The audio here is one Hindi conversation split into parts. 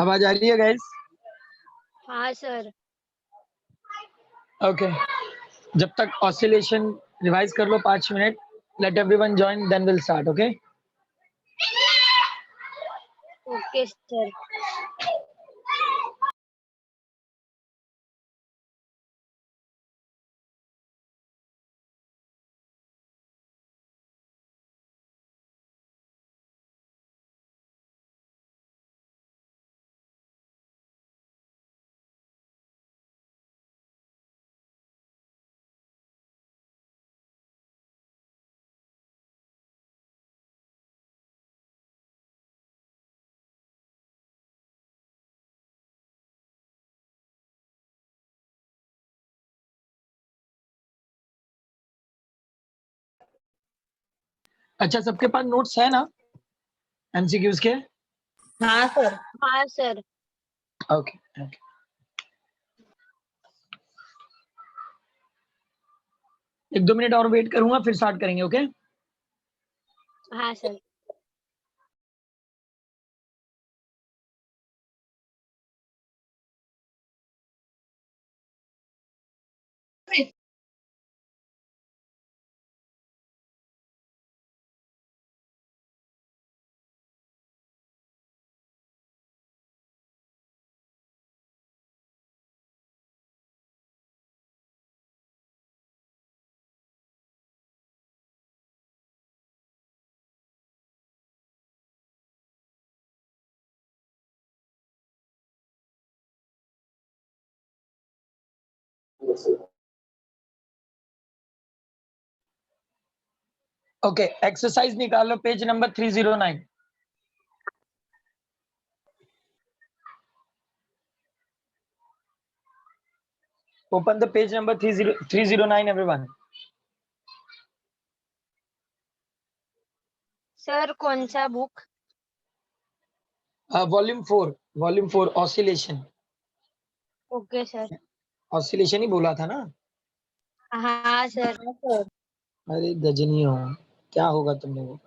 आवाज आ रही है गाइस? हाँ सर। ओके, जब तक ऑसिलेशन रिवाइज कर लो 5 minute. Let everyone join, then will start. Okay. Okay sir. अच्छा, सबके पास नोट्स है ना एमसीक्यूज के? हाँ सर. हाँ सर. ओके. एक 2 मिनट और वेट करूंगा, फिर स्टार्ट करेंगे. ओके. हाँ सर. ओके, एक्सरसाइज निकालो page number 309. Open the page number 309 everyone. Sir कौन सा book? Volume 4 oscillation. Okay sir. Oscillation ही बोला था ना? हाँ सर. अरे गजनी हो, क्या होगा तुम लोगों का?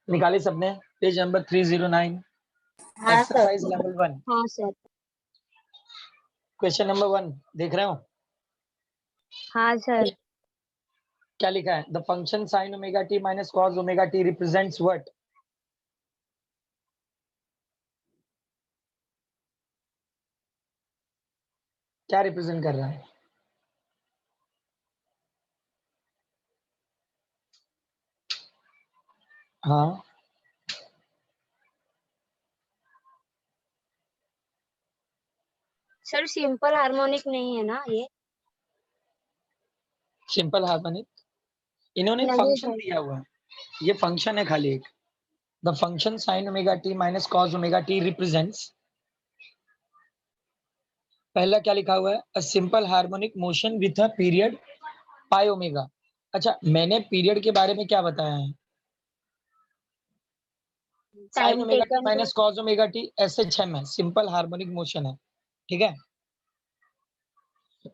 निकाले सबने पेज नंबर 309. हाँ सर. Exercise level 1. हाँ सर. क्वेश्चन नंबर 1 देख रहे हो? हाँ सर. क्या लिखा है? The function sin omega t minus cos omega t represents what? क्या रिप्रेजेंट कर रहा है? हाँ, सर सिंपल हार्मोनिक नहीं है ना ये? Simple harmonic. इन्होंने नहीं फंक्शन सर. दिया हुआ है, ये फंक्शन है खाली एक. The function sin omega t minus cos omega t represents. पहला क्या लिखा हुआ है? A simple harmonic motion with a period pi omega. अच्छा, मैंने पीरियड के बारे में क्या बताया है? sin time omega t taken. Minus cos omega t SHM है, सिंपल हार्मोनिक मोशन है. ठीक है,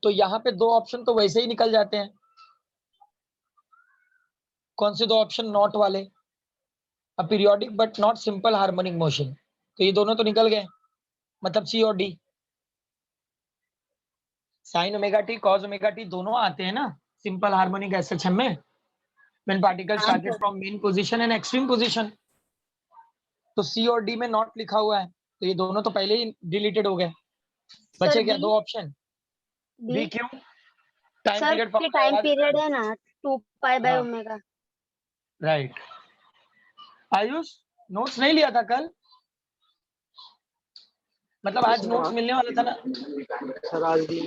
तो यहाँ पे दो ऑप्शन तो वैसे ही निकल जाते हैं. कौन से दो ऑप्शन? नॉट वाले. A periodic but not simple harmonic motion, तो ये दोनों तो निकल गए, मतलब सी और D. sin omega t cos omega t दोनों आते हैं ना सिंपल हार्मोनिक SHM में, when particles हाँ started sir. from mean position and extreme position. तो सी और डी में नॉट लिखा हुआ है, तो ये दोनों तो पहले ही डिलीटेड हो गए. सर बचे क्या? बी. दो ऑप्शन. B B. क्यों? टाइम सर पीरियड के फॉर्मूला टाइम याद है पीरियड ना? है ना 2 पाई बाय हाँ, ओमेगा. राइट। आयुष नोट्स नहीं लिया था कल, मतलब आज नोट्स मिलने वाला था ना? सर आज दी,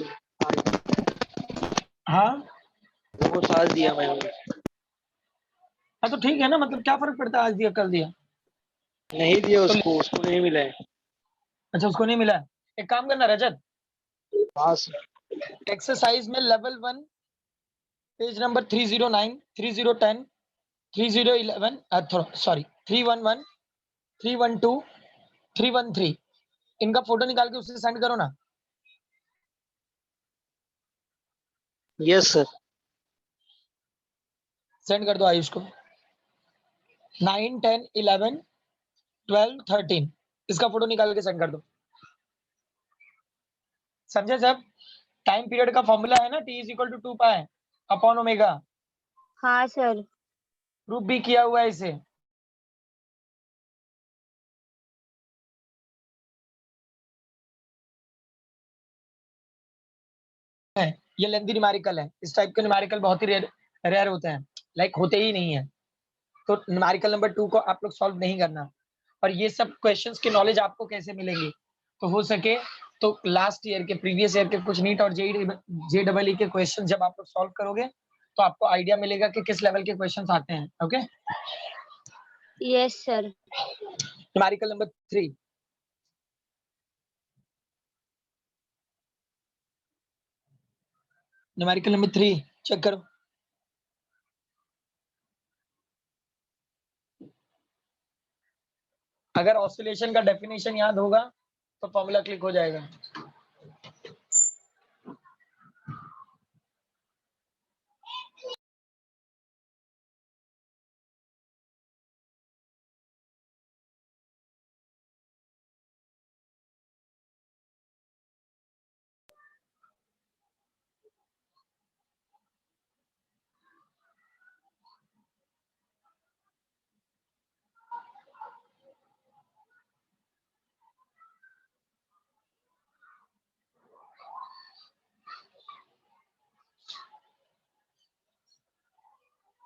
हाँ वो आज दिया मैं। हाँ तो ठीक है ना, मतलब क्या फर्क पड़ता है आज दिया कल दिया? नहीं दिया तो उसको नहीं मिला है। अच्छा उसको नहीं मिला है। एक काम करना रजत, हाँ सर। एक्सरसाइज में लेवल 1 पेज नंबर 309, 3010, 3011, सॉरी 311, 312, 313, इनका फोटो निकाल के उससे सेंड करो ना। Yes sir. सेंड कर दो आयुष को। 9, 10, 11, 12, 13 इसका फोटो निकाल के सेंड कर दो। समझे सब? टाइम पीरियड का फॉर्मूला है ना, t is equal to 2 pi upon omega. हाँ सर। प्रूफ भी किया हुआ है इसे। ये लेंथी न्यूमेरिकल है, इस टाइप के न्यूमेरिकल बहुत ही रेयर होते हैं, लाइक होते ही नहीं है। तो न्यूमेरिकल नंबर 2 को आप लोग सॉल्व नहीं करना। और ये सब क्वेश्चंस की नॉलेज आपको कैसे मिलेगी? तो हो सके तो लास्ट ईयर के, प्रीवियस ईयर के कुछ नीट और जेईई के क्वेश्चन जब आप लोग सॉल्व करोगे तो आपको आइडिया मिलेगा कि किस लेवल के क्वेश्चंस आते हैं। Okay, yes sir. Numerical number 3। Numerical number 3 check करो। अगर ऑसिलेशन का डेफिनेशन याद होगा तो फॉर्मूला क्लिक हो जाएगा।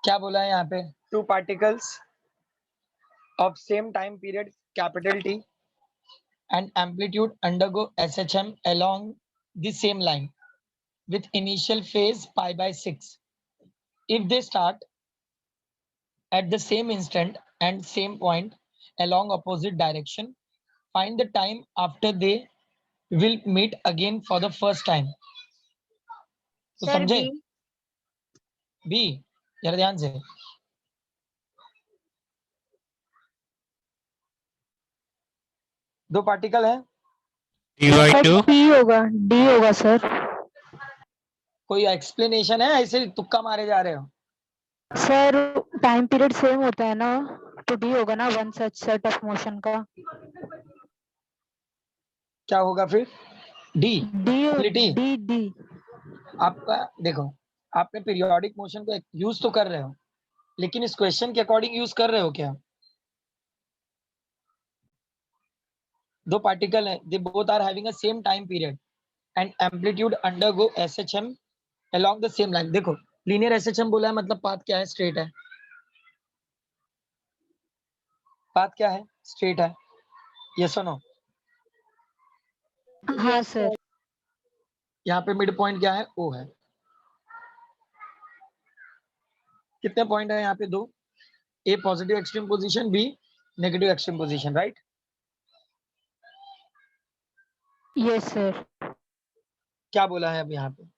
क्या बोला है यहाँ पे? Two particles of same time period capital T and amplitude undergo SHM along the same line with initial phase pi by 6. If they start at the same instant and same point along opposite direction, find the time after they will meet again for the first time. तो सर समझे? बी। बी, जरा ध्यान से। दो पार्टिकल है, D/2 डी होगा, डी होगा सर। कोई एक्सप्लेनेशन है? ऐसे तुक्का मारे जा रहे हो? सर टाइम पीरियड सेम होता है ना, तो डी होगा ना, one such set of motion का। क्या होगा फिर? D D T. D D. आपका देखो, आपने पीरियोडिक मोशन को यूज तो कर रहे हो, लेकिन इस क्वेश्चन के अकॉर्डिंग यूज कर रहे हो क्या? दो पार्टिकल है, they both are having a same time period and amplitude undergo SHM along the same line। देखो लीनियर एसएचएम बोला है, मतलब पाथ क्या है? स्ट्रेट है। पाथ क्या है? स्ट्रेट है। ये सुनो, हाँ सर। यहाँ पे मिड पॉइंट क्या है? ओ है। कितने पॉइंट है यहाँ पे? दो। A positive extreme position, B negative extreme position, right? Yes sir. क्या बोला है अब यहाँ पे?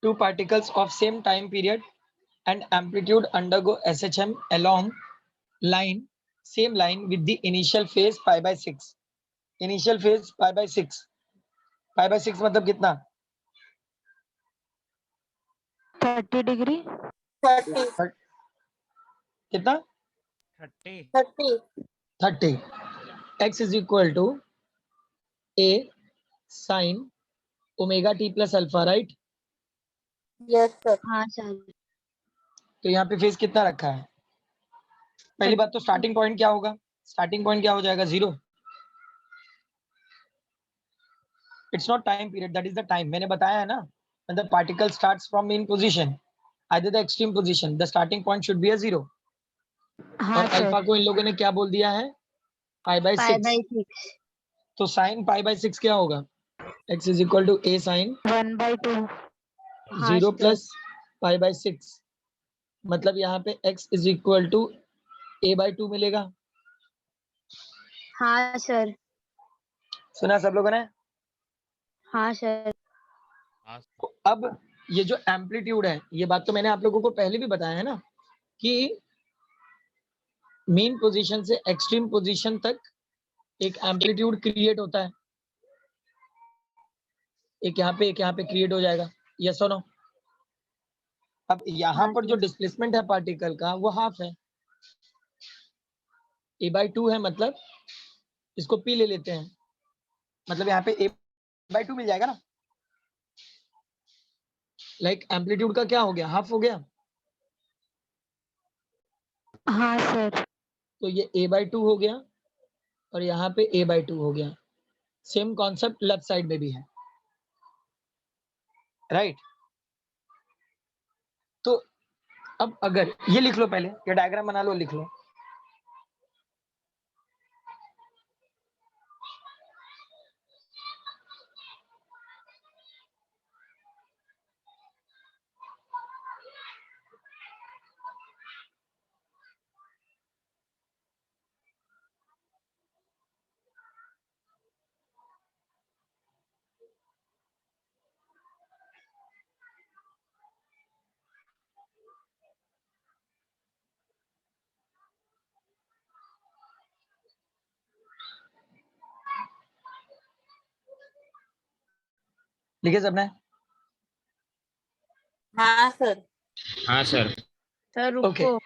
Two particles of same time period and amplitude undergo SHM along line, same line with the initial phase pi by 6। initial phase pi by 6, pi by 6 मतलब कितना? 30 डिग्री। 30 कितना? 30 30 30। x is equal to a sin omega t plus alpha, right? Yes sir. हाँ सर। तो यहाँ पे फेज कितना रखा है? पहली बात तो स्टार्टिंग पॉइंट क्या होगा? स्टार्टिंग पॉइंट क्या हो जाएगा? 0। It's not time period, that is the time. मैंने बताया है ना, when the particle starts from in position, either the extreme position, the starting point should be a 0. हाँ और सर अल्फा को इन लोगों ने क्या बोल दिया है, पाई बाई Pi by 6. 6. तो साइन पाई बाई 6 क्या होगा, x is equal to a sine 1/2 हाँ 0 सर प्लस पाई बाई 6. मतलब यहाँ पे x is equal to a by 2 मिलेगा. हाँ सर. सुना सब लोगों ने. हाँ सर. अब ये जो एम्पलीट्यूड है, ये बात तो मैंने आप लोगों को पहले भी बताया है ना, कि मीन पोजीशन से एक्सट्रीम पोजीशन तक एक एम्पलीट्यूड क्रिएट होता है. एक यहाँ पे क्रिएट हो जाएगा. यस और नो. अब यहाँ हाँ पर जो सर. डिस्प्लेसमेंट है पार्टिकल का वो हाफ है. a बाई 2 है, मतलब इसको p ले लेते हैं, मतलब यहाँ पे a बाई 2 मिल जाएगा ना. लाइक एम्पलीट्यूड का क्या हो गया, हाफ हो गया. हाँ सर तो ये a बाई 2 हो गया और यहाँ पे a बाई 2 हो गया. सेम कॉन्सेप्ट लेफ्ट साइड में भी है, राइट. तो अब अगर ये लिख लो, पहले ये डायग्राम बना लो, लिख लो. लिखे सबने. हाँ सर. हाँ सर. Sir okay. रुको.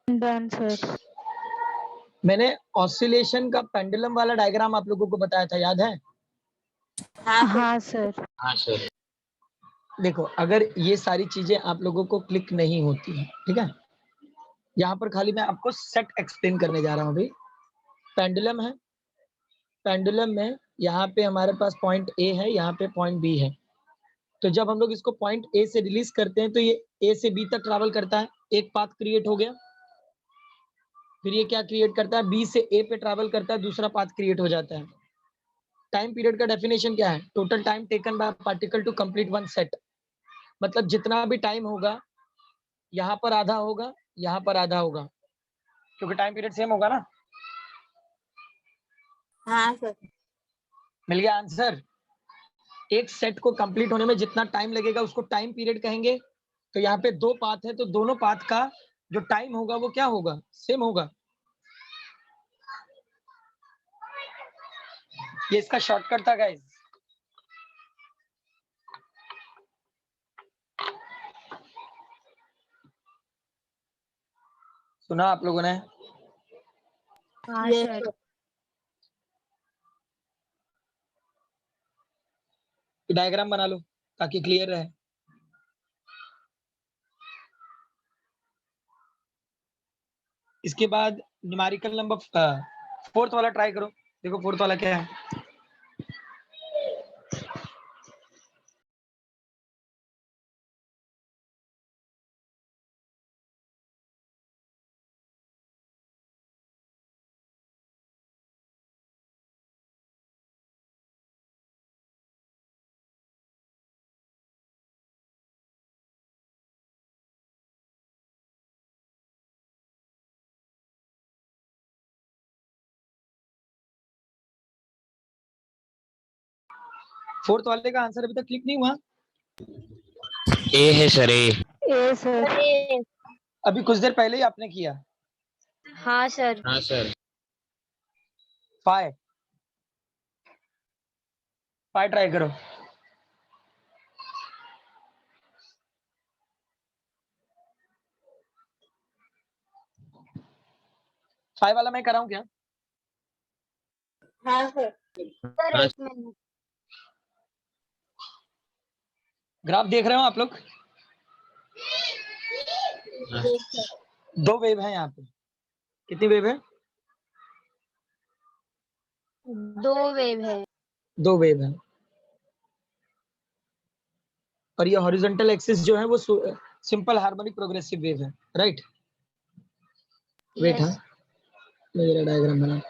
डन सर मैंने ऑसिलेशन का पेंडुलम वाला डायग्राम आप लोगों को बताया था, याद है. हाँ सर. हाँ सर हाँ सर. देखो, अगर ये सारी चीजें आप लोगों को क्लिक नहीं होती है, ठीक है, यहाँ पर खाली मैं आपको सेट एक्सप्लेन करने जा रहा हूँ अभी. पेंडुलम है, पेंडुलम में यहाँ पे हमारे पास पॉइंट ए है, यहाँ पे पॉइंट बी है. तो जब हम लोग इसको पॉइंट ए से रिलीज करते हैं तो ये ए से बी तक ट्रैवल करता है, एक पाथ क्रिएट हो गया. फिर ये क्या क्रिएट करता है, बी से ए पे ट्रैवल करता है, दूसरा पाथ क्रिएट हो जाता है. टाइम पीरियड का डेफिनेशन क्या है, total time taken by particle to complete one set. मतलब जितना भी टाइम होगा, यहाँ पर आधा होगा, यहाँ पर आधा होगा, क्योंकि टाइम पीरियड सेम होगा ना. हाँ सर. मिल गया आंसर. एक सेट को कंप्लीट होने में जितना टाइम लगेगा उसको टाइम पीरियड कहेंगे. तो यहाँ पे दो पाथ है, तो दोनों पाथ का जो टाइम होगा वो क्या होगा, सेम होगा. ये इसका शॉर्टकट था गाइस. सुना आप लोगों ने. हाँ Yes, सर sir. डायग्राम बना लो ताकि क्लियर रहे. इसके बाद न्यूमेरिकल नंबर फोर्थ वाला ट्राई करो. देखो फोर्थ वाला क्या है. फोर्थ वाले का आंसर अभी तक क्लिक नहीं हुआ. ए है सर. ए. ए सर अरे, अभी कुछ देर पहले ही आपने किया. हाँ सर. हाँ सर. फाइव फाइव ट्राई करो. 5 वाला मैं कराऊं क्या? हाँ सर। सर हाँ। एक मिनट। ग्राफ देख रहे हो आप लोग? हाँ। दो वेव है यहाँ पे। कितनी वेव है? दो वेव है। दो वेव है। और ये हॉरिजॉन्टल एक्सिस जो है वो सिंपल हार्मोनिक प्रोग्रेसिव वेव है, राइट? वेट हाँ, यस। मैं जरा डायग्राम बना।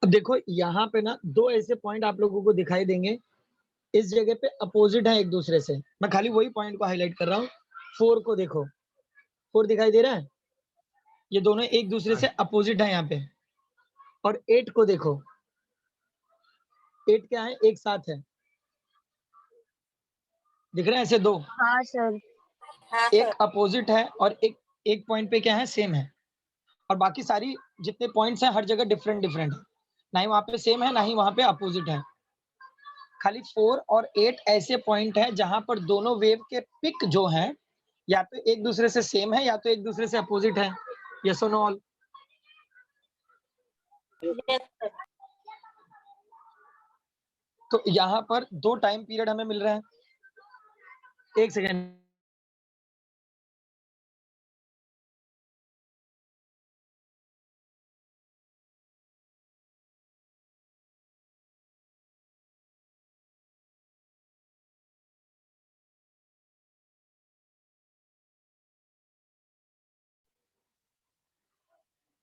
अब देखो यहाँ पे ना दो ऐसे पॉइंट आप लोगों को दिखाई देंगे, इस जगह पे अपोजिट है एक दूसरे से। मैं खाली वही पॉइंट को हाईलाइट कर रहा हूँ। 4 को देखो, 4 दिखाई दे रहा है? ये दोनों एक दूसरे से अपोजिट है यहाँ पे। और 8 को देखो, 8 क्या है? एक साथ है। दिख रहे हैं ऐसे दो? हाँ सर। एक अपोजिट है और एक पॉइंट पे क्या है? सेम है। और बाकी सारी जितने पॉइंट्स हैं हर जगह डिफरेंट डिफरेंट है, ना ही वहां पे सेम है ना ही वहां पे अपोजिट है। खाली 4 और 8 ऐसे पॉइंट है जहां पर दोनों वेव के पिक जो हैं या तो एक दूसरे से सेम है या तो एक दूसरे से अपोजिट है। यस और नो ऑल? तो यहाँ पर दो टाइम पीरियड हमें मिल रहे हैं। एक सेकेंड,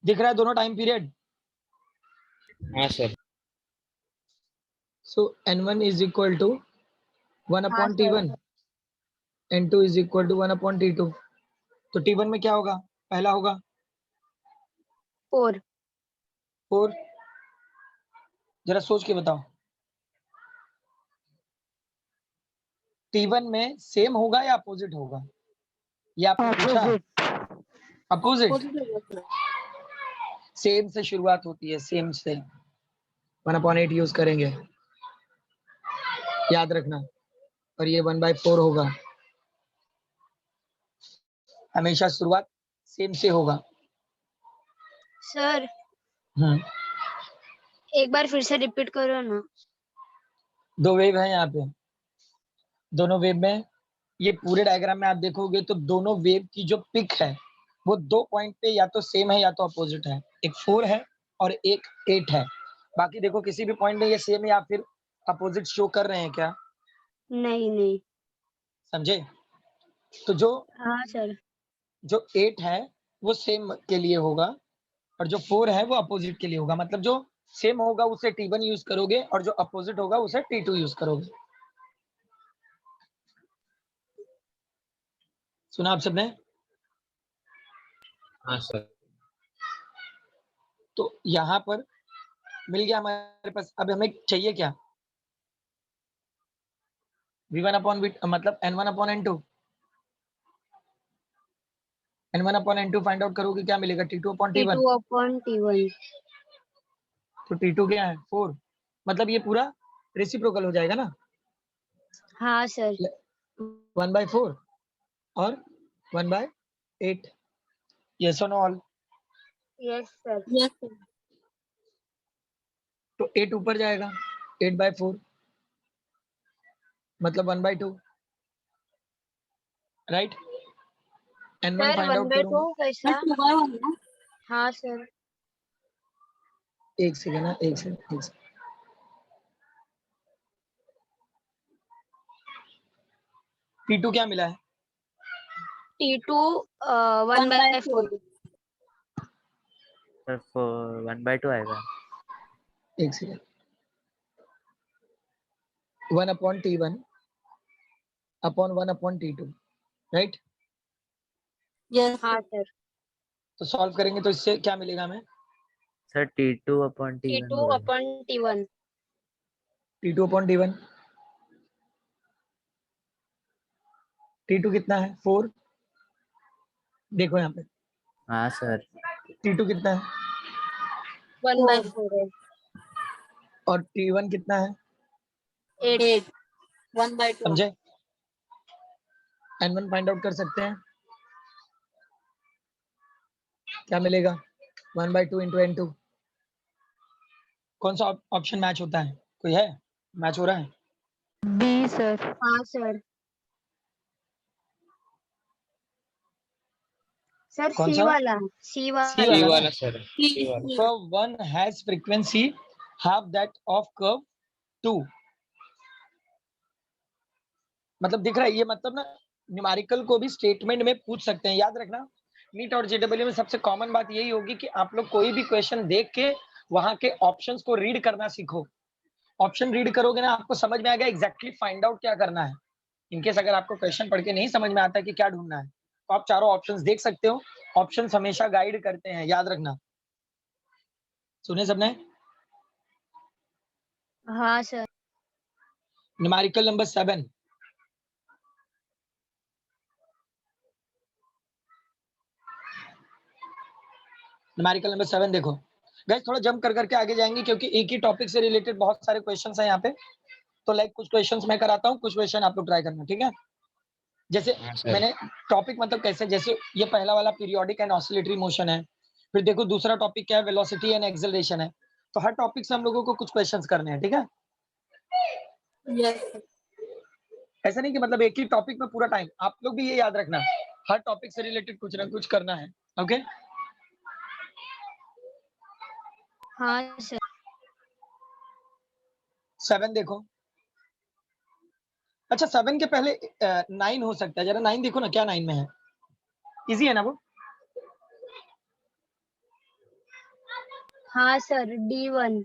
दिख रहा है दोनों टाइम पीरियड? हाँ sir. So n1 is equal to 1 हाँ upon sir. t1, n2 is equal to 1 upon t2। तो t1 में क्या होगा? पहला होगा 4। 4। जरा सोच के बताओ, t1 में सेम होगा या अपोजिट होगा? ये आपने पूछा। ऑपोजिट। अपोजिट। सेम से शुरुआत होती है, सेम से 1 अपॉन 8 यूज करेंगे, याद रखना। और ये 1/4 होगा। हमेशा शुरुआत सेम से होगा। सर एक बार फिर से रिपीट करो ना। दो वेव है यहाँ पे। दोनों वेव में ये पूरे डायग्राम में आप देखोगे तो दोनों वेव की जो पिक है वो दो पॉइंट पे या तो सेम है या तो अपोजिट है। एक 4 है और एक 8 है। बाकी देखो किसी भी पॉइंट में ये सेम या फिर अपोजिट शो कर रहे हैं क्या? नहीं नहीं। समझे? तो जो हाँ सर। 8 है वो सेम के लिए होगा और जो 4 है वो अपोजिट के लिए होगा। मतलब जो सेम होगा उसे t1 यूज करोगे और जो अपोजिट होगा उसे t2 यूज करोगे। सुना आप सबने? हाँ सर। तो यहाँ पर मिल गया हमारे पास। अब हमें चाहिए क्या? v1 अपॉन मतलब n1 upon n2। n1 upon n2 find out करोगे क्या मिलेगा? t2 upon t1। T2 upon T1। तो t2 क्या है? 4। मतलब ये पूरा रेसिप्रोकल हो जाएगा ना, हाँ सर। 1/4 और 1/8। यस और नो ऑल? Yes sir. तो 8 ऊपर जाएगा, 8/4 मतलब 1/2, right? n1 sir find out 1/2 करूंगा। कैसा? हाँ सर। एक सेकेंड ना, एक सेकेंड। t2 क्या मिला है? T2 1/4। सर 1/2 आएगा। एक second. 1 upon t1 upon 1 upon t2, right? हाँ सर। तो सॉल्व करेंगे तो इससे क्या मिलेगा हमें? Sir T2 upon T1 T2 बोला। upon T1. T2 upon T1, T2 कितना है? 4। देखो यहाँ पे हाँ सर। T2 कितना है 1/4 है. और T1 कितना है? 8. 1/2. समझे? N1 फाइंड आउट कर सकते हैं, क्या मिलेगा? 1/2 इंटू N2। कौन सा ऑप्शन मैच होता है? कोई है मैच हो रहा है? B sir. हाँ सर. सर कौन C सा? वाला. C C वाला. सी वाला वाला ना? Sir, C. सी वाला। Curve 1 has frequency half that of curve 2। मतलब दिख रहा है ये, मतलब ना न्यूमेरिकल को भी स्टेटमेंट में पूछ सकते हैं, याद रखना। नीट और जेडब्ल्यू में सबसे कॉमन बात यही होगी कि आप लोग कोई भी क्वेश्चन देख के वहां के ऑप्शंस को रीड करना सीखो। ऑप्शन रीड करोगे ना, आपको समझ में आएगा एग्जैक्टली फाइंड आउट क्या करना है। इनकेस अगर आपको क्वेश्चन पढ़ के नहीं समझ में आता कि क्या ढूंढना है, तो आप चारों ऑप्शंस देख सकते हो। ऑप्शंस हमेशा गाइड करते हैं, याद रखना। सुने सबने? हाँ sir. Numerical number 7। Numerical number 7 देखो गाइस, थोड़ा जंप कर करके आगे जाएंगे क्योंकि एक ही टॉपिक से रिलेटेड बहुत सारे क्वेश्चंस हैं यहाँ पे। तो लाइक कुछ क्वेश्चंस मैं कराता हूँ, कुछ क्वेश्चन आप लोग ट्राई करना, ठीक है? जैसे हाँ सर। मैंने टॉपिक मतलब कैसे, जैसे ये पहला वाला पीरियोडिक एंड ऑसिलेटरी मोशन है। फिर देखो दूसरा टॉपिक क्या है, वेलोसिटी एंड एक्सेलरेशन है। तो हर टॉपिक से हम लोगों को कुछ क्वेश्चंस करने हैं, ठीक है? यस. ऐसा नहीं कि मतलब एक ही टॉपिक में पूरा टाइम, आप लोग भी ये याद रखना, हर टॉपिक से रिलेटेड कुछ ना कुछ करना है। ओके? हाँ सर. 7 देखो। अच्छा 7 के पहले 9 हो सकता है, जरा 9 देखो ना, क्या 9 में है? इजी है ना वो? हाँ सर. D1.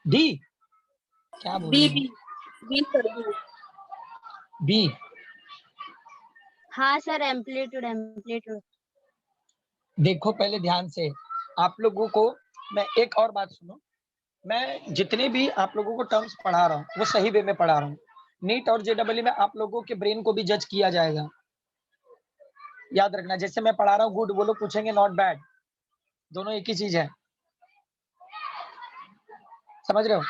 डी? क्या बोल B. रहे B. B sir. B. B? हाँ सर. एम्पलीट्यूड. देखो पहले ध्यान से, आप लोगों को मैं एक और बात सुनो, मैं जितने भी आप लोगों को टर्म्स पढ़ा रहा हूँ वो सही वे में पढ़ा रहा हूँ। नीट और जेडब्ल्यू में आप लोगों के ब्रेन को भी जज किया जाएगा, याद रखना। जैसे मैं पढ़ा रहा हूँ गुड, वो लोग पूछेंगे नॉट बैड, दोनों एक ही चीज है, समझ रहे हो?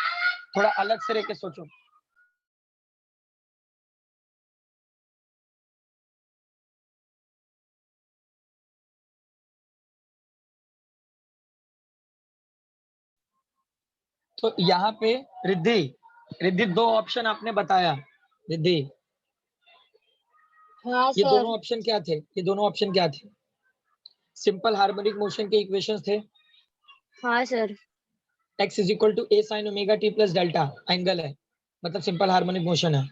थोड़ा अलग से रह के सोचो। तो यहाँ पे रिद्धि, रिद्धि 2 ऑप्शन आपने बताया। रिद्धि हाँ ये सर. दोनों ऑप्शन क्या थे? ये दोनों ऑप्शन क्या थे? सिंपल हार्मोनिक मोशन के इक्वेशंस थे। हाँ sir. x is equal to a sin omega t plus delta angle है, मतलब सिंपल हार्मोनिक मोशन है।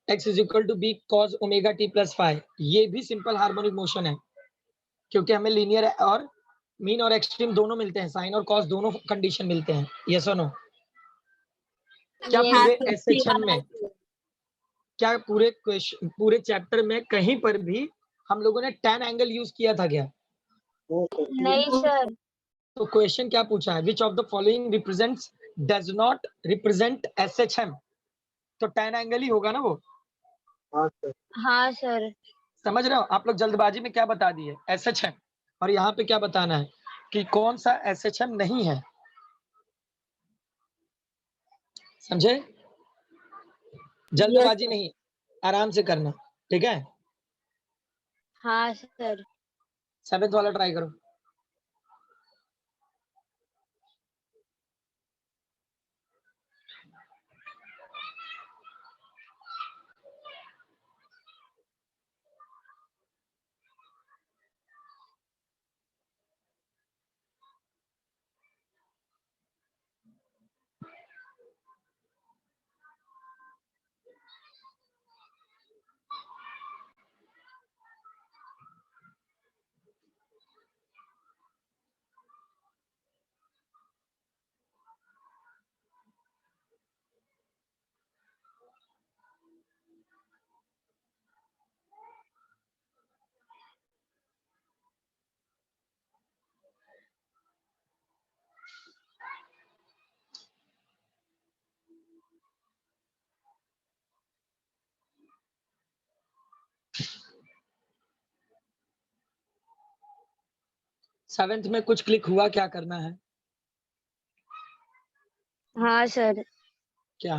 x is equal to b cos omega t plus phi, ये भी सिंपल हार्मोनिक मोशन है, क्योंकि हमें लीनियर और मीन और एक्सट्रीम दोनों मिलते हैं, साइन और कॉस दोनों कंडीशन मिलते हैं। यस और नो? क्या Yes, पूरे sir. एसएचएम में, क्या पूरे चैप्टर में कहीं पर भी हम लोगों ने tan एंगल यूज किया था क्या? नहीं सर. तो क्वेश्चन क्या पूछा है, which of the following represents does not represent SHM? तो tan एंगल ही होगा ना वो, हाँ सर. समझ रहे हो? आप लोग जल्दबाजी में क्या बता दिए, एसएचएम, और यहाँ पे क्या बताना है कि कौन सा एसएचएम नहीं है, समझे? Yes, जल्दबाजी sir. नहीं, आराम से करना, ठीक है? हाँ सर. 7th वाला ट्राई करो। सेवेंथ में कुछ क्लिक हुआ, क्या करना है? हाँ सर, क्या?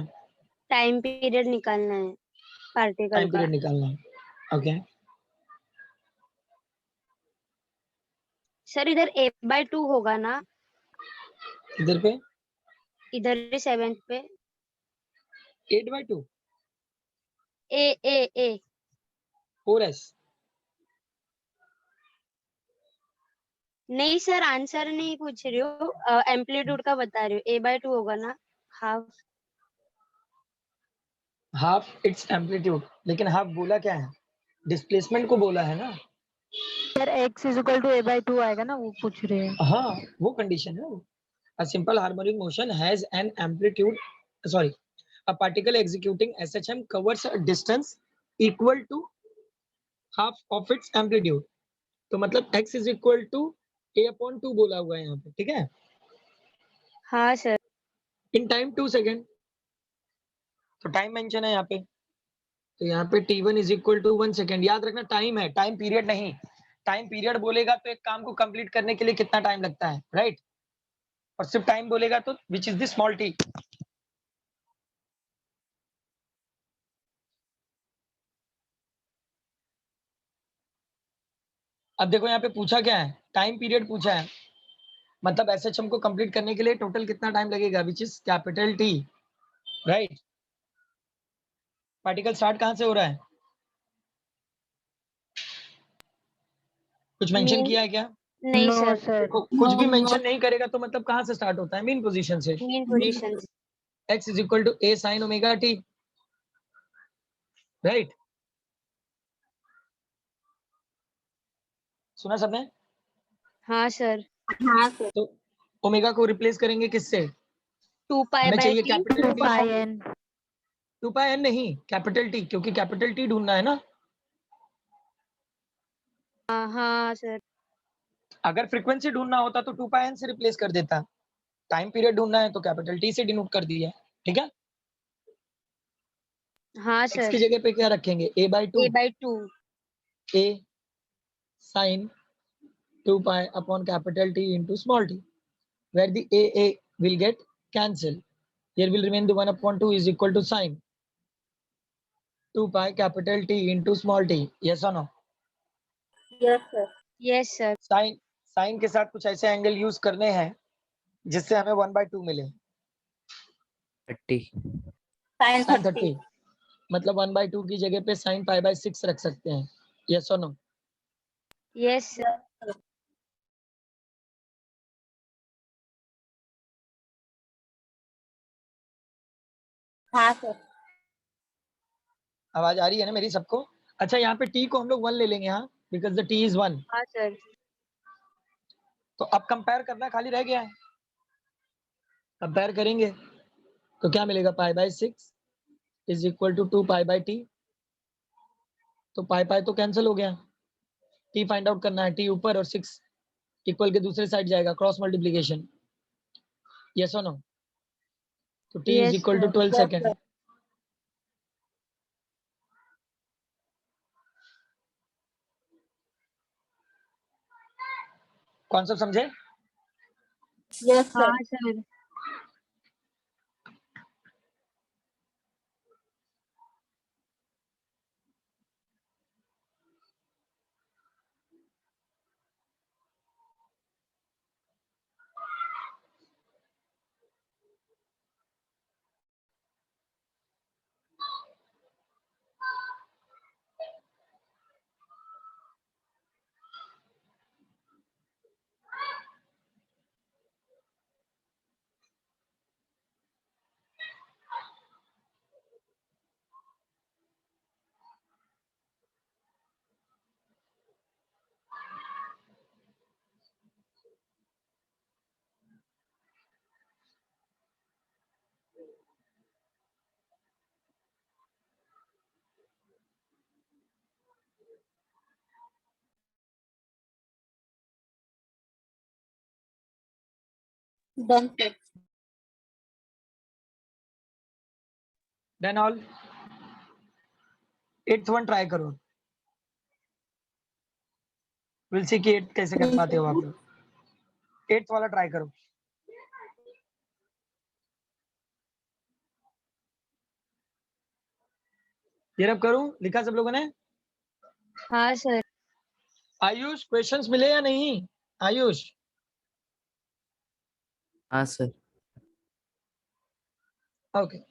टाइम पीरियड निकालना है पार्टिकल टाइम का। पीरियड निकालना है। ओके, सर इधर A/2 होगा ना? इधर पे इधर 7th पे 8/2 A 4s। नहीं सर, आंसर नहीं पूछ रही हूँ, एम्पलीट्यूड का बता रही हूँ। A/2 होगा ना, हाफ। हाफ इट्स एम्पलीट्यूड, लेकिन हाफ बोला क्या है? डिस्प्लेसमेंट को बोला है ना। Sir x is equal to A/2 आएगा ना, वो पूछ रहे हैं। हाँ, वो कंडीशन है। A simple harmonic motion has an amplitude, sorry, a particle executing SHM covers a distance equal to half of its amplitude। तो मतलब x is equal to A/2 बोला हुआ है यहाँ पे, ठीक है? हाँ सर। इन टाइम 2 सेकेंड, तो टाइम मेंशन है यहाँ पे, तो यहाँ पे t1 is equal to 1 second. याद रखना टाइम है, टाइम पीरियड नहीं। टाइम पीरियड बोलेगा तो एक काम को कंप्लीट करने के लिए कितना टाइम लगता है, राइट? और सिर्फ टाइम बोलेगा तो which is the small T. अब देखो यहाँ पे पूछा क्या है, टाइम पीरियड पूछा है, मतलब एसएचएम को कंप्लीट करने के लिए टोटल कितना टाइम लगेगा, which is capital T, right? Particle start कहाँ से हो रहा है? कुछ मेंशन मीन किया है क्या? नहीं नो सर, सर। कुछ भी मेंशन नहीं करेगा तो मतलब कहाँ से स्टार्ट होता है? मीन पोजीशन से। Mean position. x is equal to a sin omega t, right? सुना सबने? हाँ सर। तो ओमेगा को रिप्लेस करेंगे किससे? 2 पाई हमें बाय चाहिए T. Capital 2 T. Pi n। 2 pi n नहीं, कैपिटल टी, क्योंकि कैपिटल टी ढूंढना है ना। हाँ सर। अगर फ्रीक्वेंसी ढूंढना होता तो 2 पाई n से रिप्लेस कर देता। टाइम पीरियड ढूंढना है तो कैपिटल टी से डिनोट कर दिया, ठीक है? हाँ x की सर। जगह पे क्या रखेंगे? a/2, A/2। a sin 2 pi upon capital T into small t, where the a will get cancelled. Here will remain the 1/2 is equal to sin 2 pi capital T into small t. Yes or no? Yes sir. Sine के साथ कुछ ऐसे एंगल यूज करने हैं जिससे हमें 1/2 मिले। 30। sin 30 मतलब 1/2 की जगह पे sin π/6 रख सकते हैं। Yes or no? Yes sir. हाँ सर। आवाज आ रही है ना मेरी सबको? अच्छा, यहाँ पे t को हम लोग 1 ले लेंगे, हाँ, बिकॉज द t इज 1। हाँ सर। तो अब कंपेयर करना खाली रह गया है, कंपेयर करेंगे तो क्या मिलेगा? π/6 इज इक्वल टू 2 π/t। तो पाई पाई तो कैंसिल हो गया, t फाइंड आउट करना है, t ऊपर और 6 इक्वल के दूसरे साइड जाएगा, क्रॉस मल्टीप्लीकेशन। यस और नो? तो t is yes equal to sir. 12 second. Concept समझे? हाँ sir. Done sir. Then all 8th one try करो, विल सी कि 8 कैसे कर पाते हो आप लोग। 8th वाला ट्राई करो। ये रब करूं, लिखा सब लोगों ने? हाँ सर। आयुष क्वेश्चंस मिले या नहीं? आयुष हाँ सर। ओके।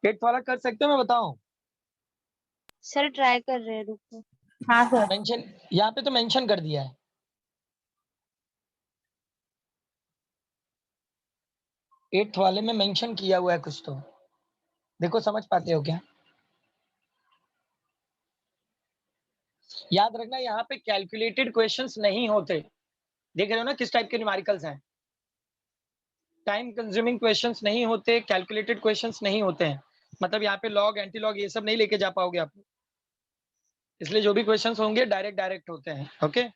एट वाला कर सकते हो, मैं बताऊं? सर ट्राई कर रहे हैं, रुको। हाँ सर। मेंशन यहाँ पे तो मेंशन कर दिया है। एट्थ वाले में मेंशन किया हुआ है कुछ तो, देखो समझ पाते हो क्या? याद रखना यहाँ पे कैलकुलेटेड क्वेश्चंस नहीं होते। देख रहे हो ना किस टाइप के न्यूमेरिकल्स हैं? टाइम कंज्यूमिंग क्वेश्चंस नहीं होते, कैलकुलेटेड क्वेश्चंस नहीं होते हैं। मतलब यहाँ पे लॉग एंटी लॉग ये सब नहीं लेके जा पाओगे आप, इसलिए जो भी क्वेश्चंस होंगे डायरेक्ट डायरेक्ट होते हैं। Okay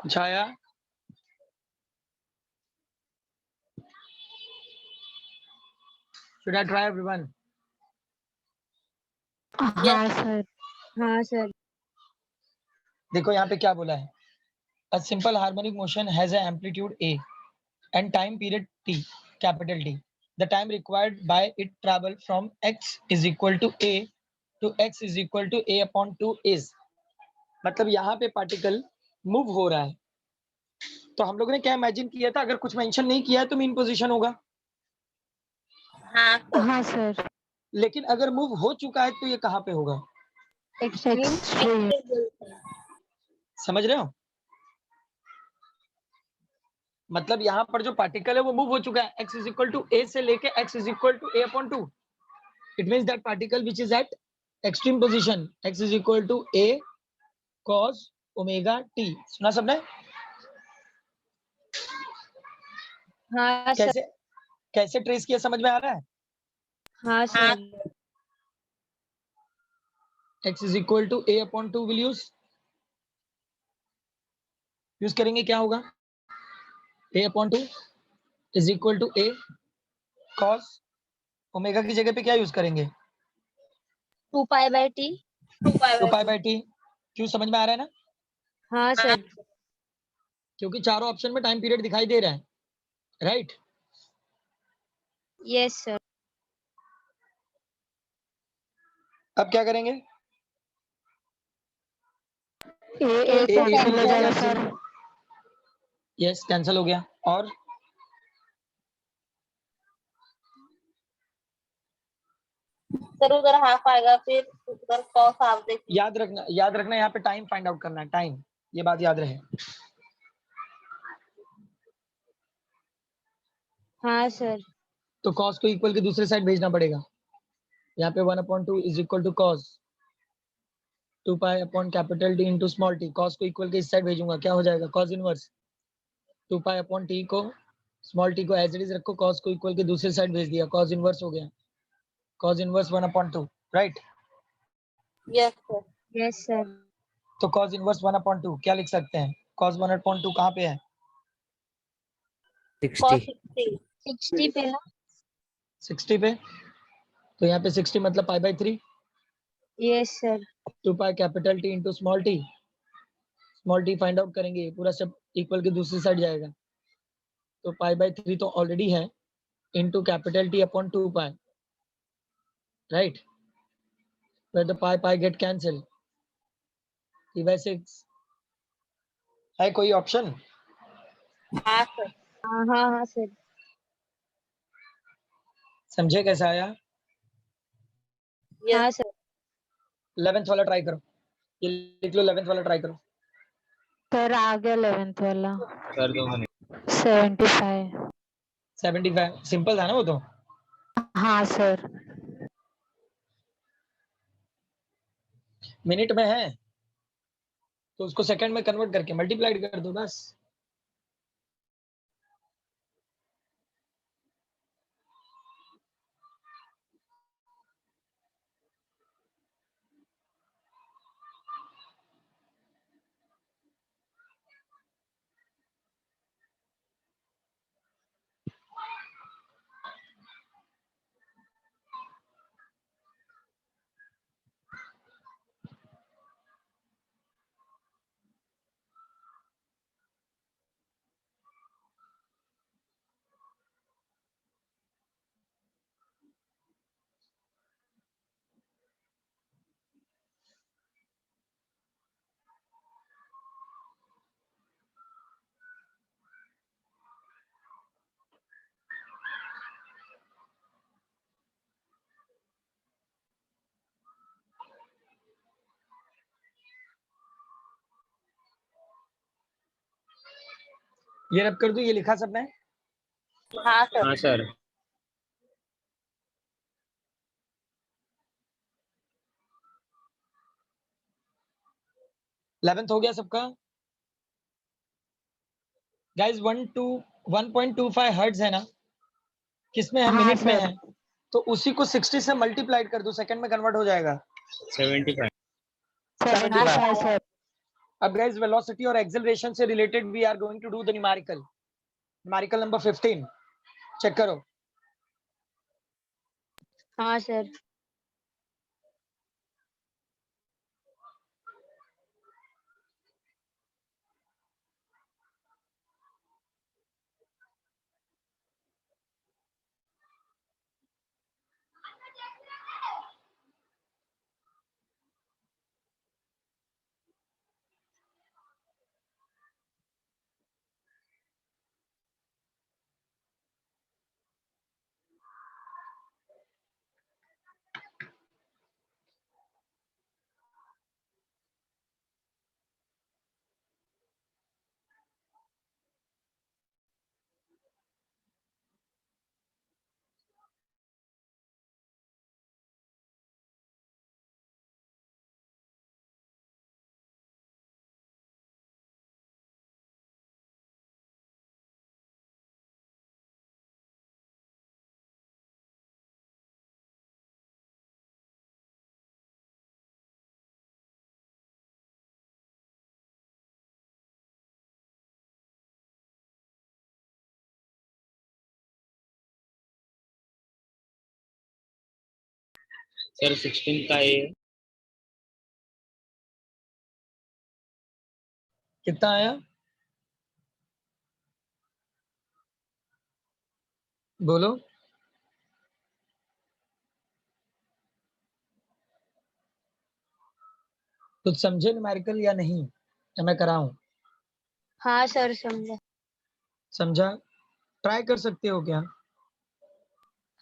Chhaya should I try everyone? हाँ सर। हाँ सर। देखो यहाँ पे क्या बोला है, a simple harmonic motion has an amplitude a and time period t, capital T. The time required by it travel from x is equal to a to x is equal to a upon 2 is, मतलब यहाँ पे पार्टिकल मूव हो रहा है तो हम लोगों ने क्या इमेजिन किया था, अगर कुछ मेंशन नहीं किया है तो मीन पोजीशन होगा, हाँ सर। हाँ सर। लेकिन अगर मूव हो चुका है तो ये कहाँ पे होगा, एक्सट्रीम एक्सट्रीम। समझ रहे हो? मतलब यहाँ पर जो पार्टिकल है वो मूव हो चुका है, x is equal to A से लेके x is equal to A upon 2. It means that particle which is at extreme position x is equal to a cos omega t. सुना सबने? हाँ सर। कैसे कैसे ट्रेस किया, समझ में आ रहा है? हाँ sir. x is equal to a upon 2 will use करेंगे, क्या होगा, a upon 2 is equal to a cos omega की जगह पे क्या यूज करेंगे, 2 pi by T. 2 pi by T. क्यों, समझ में आ रहा है ना? हाँ सर। क्योंकि चारों ऑप्शन में टाइम पीरियड दिखाई दे रहा है, राइट? Yes sir. अब क्या करेंगे, ए तो कैंसिल हो जाएगा कैंसिल. सर। यस, कैंसिल हो गया. और सर उधर हाफ आएगा, फिर उधर कॉस हाफ देखिए। याद रखना यहाँ पे टाइम फाइंड आउट करना है, टाइम, ये बात याद रहे. हाँ सर। तो cos को इक्वल के दूसरे साइड भेजना पड़ेगा. यहाँ पे 1/2 is equal to cos 2 pi upon capital T into small T. cos को इक्वल के इस साइड भेजूंगा, क्या हो जाएगा, cos inverse 2 pi upon T को, स्मॉल टी को एज इट इज रखो, cos को इक्वल के दूसरे साइड भेज दिया, cos इनवर्स हो गया, cos inverse 1/2, right? Yes sir. Yes sir. तो cos इनवर्स 1/2 क्या लिख सकते हैं, cos 1/2 कहाँ पे है, 60. 60 पे ना। 60 पे. तो यहाँ पे 60 मतलब pi by 3, yes sir. 2 pi capital T into small T. Small T find out करेंगे, पूरा सब इक्वल के दूसरी साइड जाएगा, तो पाई बाय 3 तो ऑलरेडी है, into capital T upon 2 pi, right? where the pi get cancel, 3/6. है कोई ऑप्शन? हाँ सर। हाँ हाँ हाँ सर। समझे कैसा आया? हाँ सर। 11th वाला ट्राई करो, ये लिख लो, 11th वाला ट्राई करो. सर आ गया 11th वाला। कर दो मैंने. 75। 75 सिंपल था ना वो तो. हाँ सर। मिनट में है तो उसको सेकंड में कन्वर्ट करके मल्टीप्लाइड कर दो बस. ये रब कर दो, ये लिखा सबने? हाँ सर। हाँ सर. 11th हो गया सबका? गाइस 1.25 हर्ट्ज है ना, किसमें है, हाँ मिनट में सर। है, तो उसी को 60 से मल्टीप्लाइड कर दो, सेकंड में कन्वर्ट हो जाएगा. 75. 75 सर। अब गाइस वेलोसिटी और एक्सेलरेशन से related we are going to do the numerical number 15. Check करो. हाँ सर। सर 16 का ए कितना आया? बोलो। कुछ समझे न्यूमेरिकल या नहीं, या मैं कराऊं? हाँ सर समझा। समझा? ट्राई कर सकते हो क्या?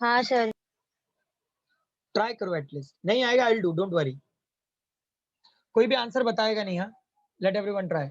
हाँ सर। ट्राई करो एटलीस्ट। नहीं आएगा I will do, don't worry. कोई भी आंसर बताएगा नहीं। हाँ, late everyone try.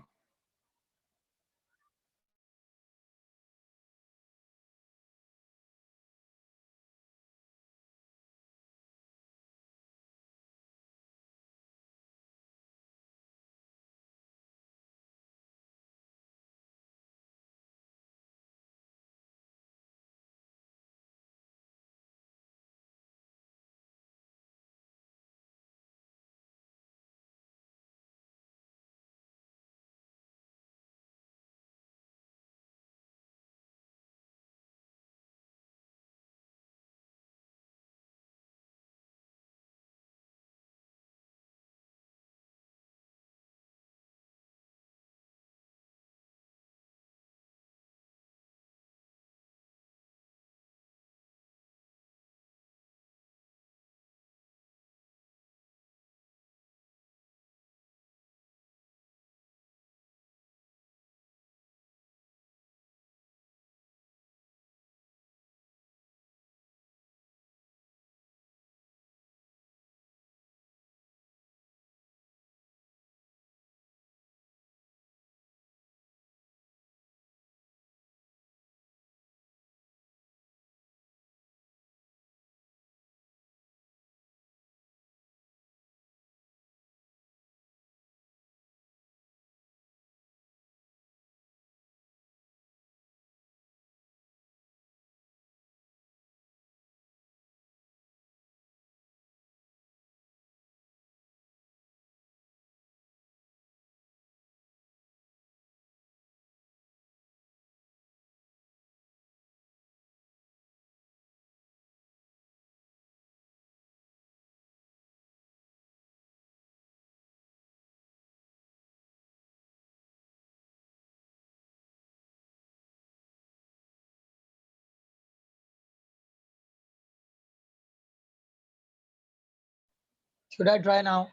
Should I try now?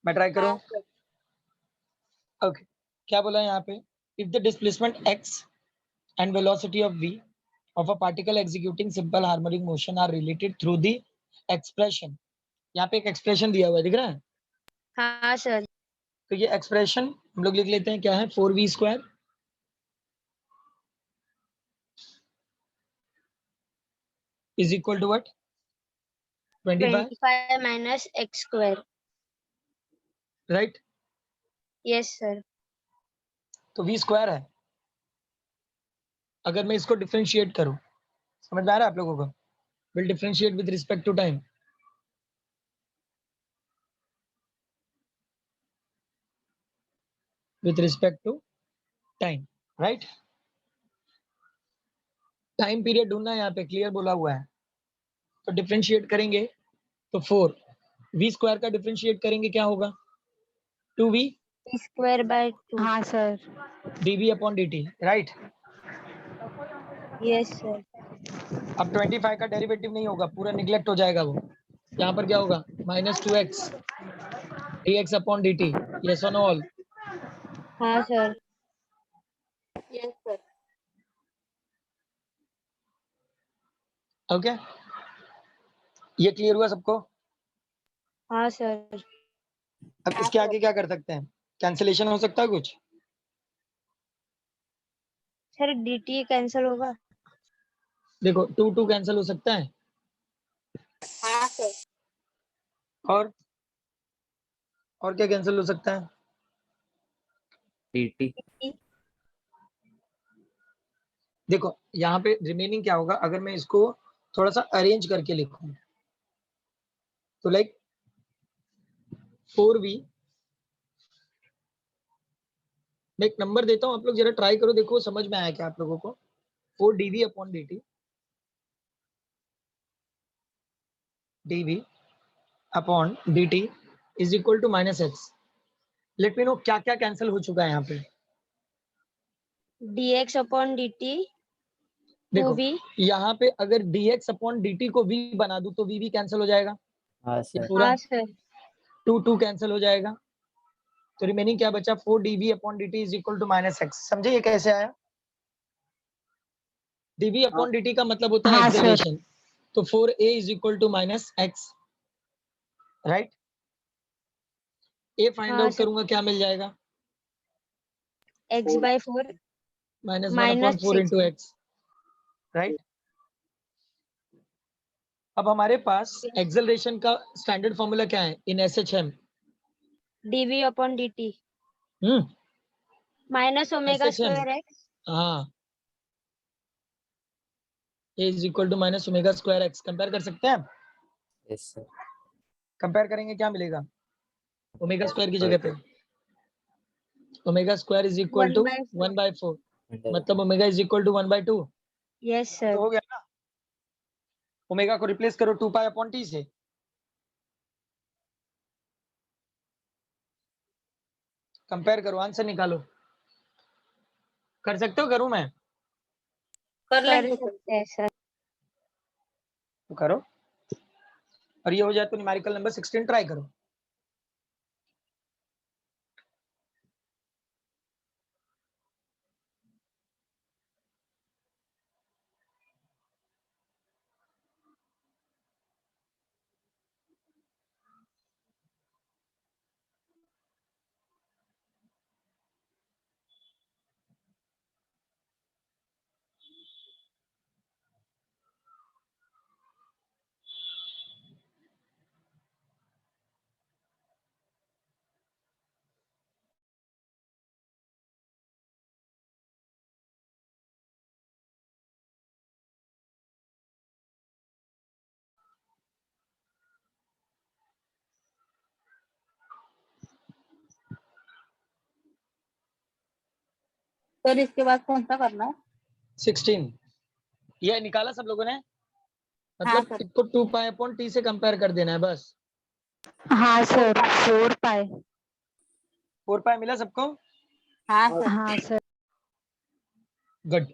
मैं ट्राई करूं? ओके। क्या बोला यहाँ पे? If the displacement x and velocity of v of a particle executing simple harmonic motion are related through the expression। यहाँ पे एक एक्सप्रेशन दिया हुआ है, दिख रहा है? हाँ सर। तो ये एक्सप्रेशन हम लोग लिख लेते हैं, क्या है? 4v² is equal to what? 25, 25 minus x square. Right? Yes sir. तो v² है। अगर मैं इसको डिफरेंशिएट करूं, समझ में आ रहा है आप लोगों को? Will differentiate with respect to time. With respect to time, right? Time period ढूंढना है यहाँ पे, क्लियर बोला हुआ है। तो डिफरेंशिएट करेंगे तो 4 v² का डिफरेंशिएट करेंगे, क्या होगा? 2v square by 2। हाँ sir. dv upon dt, right? Yes sir. अब 25 का डेरिवेटिव नहीं होगा, पूरा निगलेक्ट हो जाएगा वो। यहाँ पर क्या होगा? -2x dx upon dt। Yes और नो ऑल? हाँ सर। Yes sir. ओके, ये क्लियर हुआ सबको? हाँ सर। अब इसके आगे क्या कर सकते हैं? कैंसिलेशन हो सकता है कुछ? सर dt कैंसिल होगा। देखो 2 कैंसिल हो सकता है, हाँ सर। और क्या कैंसिल हो सकता है? dt देखो यहाँ पे रिमेनिंग क्या होगा, अगर मैं इसको थोड़ा सा अरेंज करके लिखूं तो लाइक 4v, मैं एक नंबर देता हूँ, आप लोग जरा ट्राई करो, देखो समझ में आया क्या आप लोगों को? 4 dv upon dt dv upon dt is equal to minus x. Let me know क्या क्या कैंसिल हो चुका है यहाँ पे। dx upon dt देखो 2v। यहाँ पे अगर dx अपॉन dt को v बना दूं तो v भी कैंसिल हो जाएगा, हाँ ये सर। पूरा हाँ सर। 2 कैंसिल हो जाएगा, तो रिमेनिंग क्या बचा 4 dv upon dt is equal to minus x. समझे ये कैसे आया? dv अपॉन dt का मतलब होता है हाँ सर। एक्सेलरेशन, तो 4a is equal to minus x, right. a find हाँ आउट सर। करूंगा क्या मिल जाएगा, x by 4 -1 upon minus 4 6 into x, right. अब हमारे पास एक्सेलरेशन का स्टैंडर्ड फॉर्मूला क्या है in SHM? dv upon dt hmm minus omega SHM, square x हाँ, a is equal to minus omega square x. Compare कर सकते हैं आप? Yes sir. कंपेयर करेंगे क्या मिलेगा ओमेगा स्क्वायर की जगह पे? Omega square is equal 1 to by 4। 1/4, मतलब omega is equal to 1/2। yes तो sir। हो गया ना, ओमेगा को रिप्लेस करो 2 पाई अपॉन टी से, कंपेयर करो, आंसर निकालो। कर सकते हो? करूं मैं? कर सकते हैं सर। तो करो, और ये हो जाए तो न्यूमेरिकल नंबर 16 ट्राई करो। सर इसके बाद कौन सा करना है? 16 ये निकाला सब लोगों ने? हाँ मतलब सर। इसको 2 पाई अपॉन टी से कंपेयर कर देना है बस। हाँ सर 4 पाई। 4 पाई मिला सबको? हाँ सर। हाँ सर। गुड।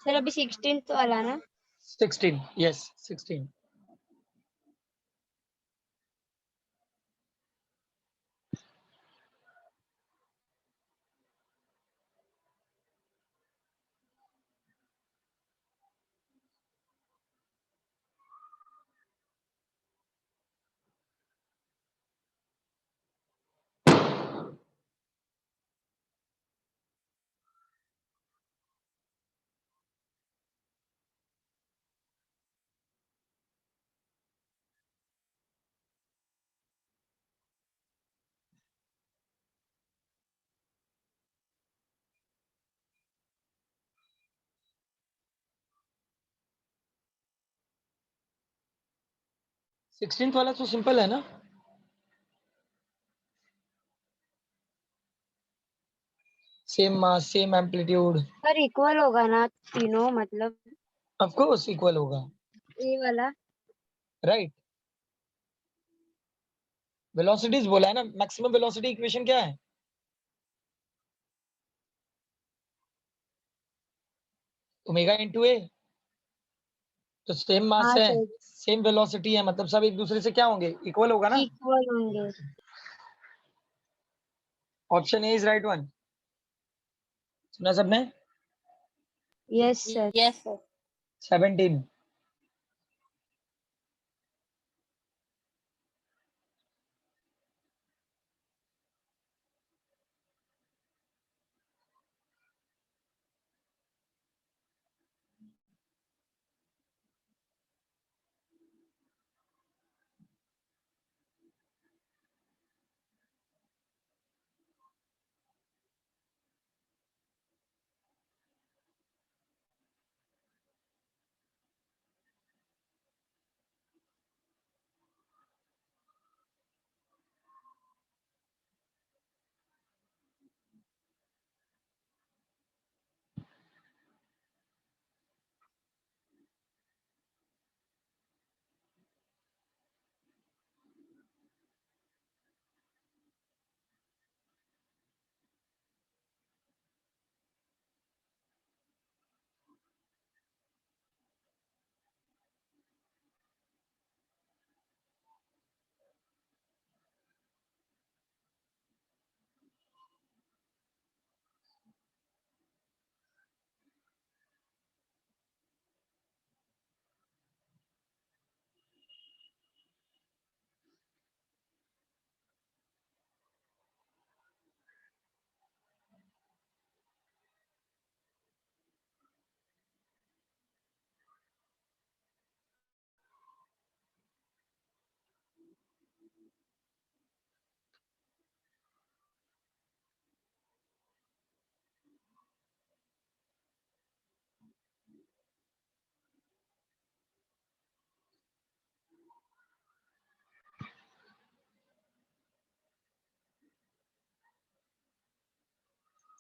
सर अभी 16th वाला ना? 16, यस 16। सिक्सटींथ वाला तो सिंपल है ना? Same mass same amplitude, sir equal होगा ना तीनों, मतलब ऑफ कोर्स इक्वल होगा, ये वाला। राइट। वेलोसिटीज बोला है ना, मैक्सिमम वेलोसिटी इक्वेशन क्या है? ओमेगा इनटू ए, तो सेम मास हाँ है, सर सेम वेलोसिटी है, मतलब सब एक दूसरे से क्या होंगे, इक्वल होगा ना। इक्वल होंगे। Option A is right one. सुना सबने? Yes sir. Yes sir. 17।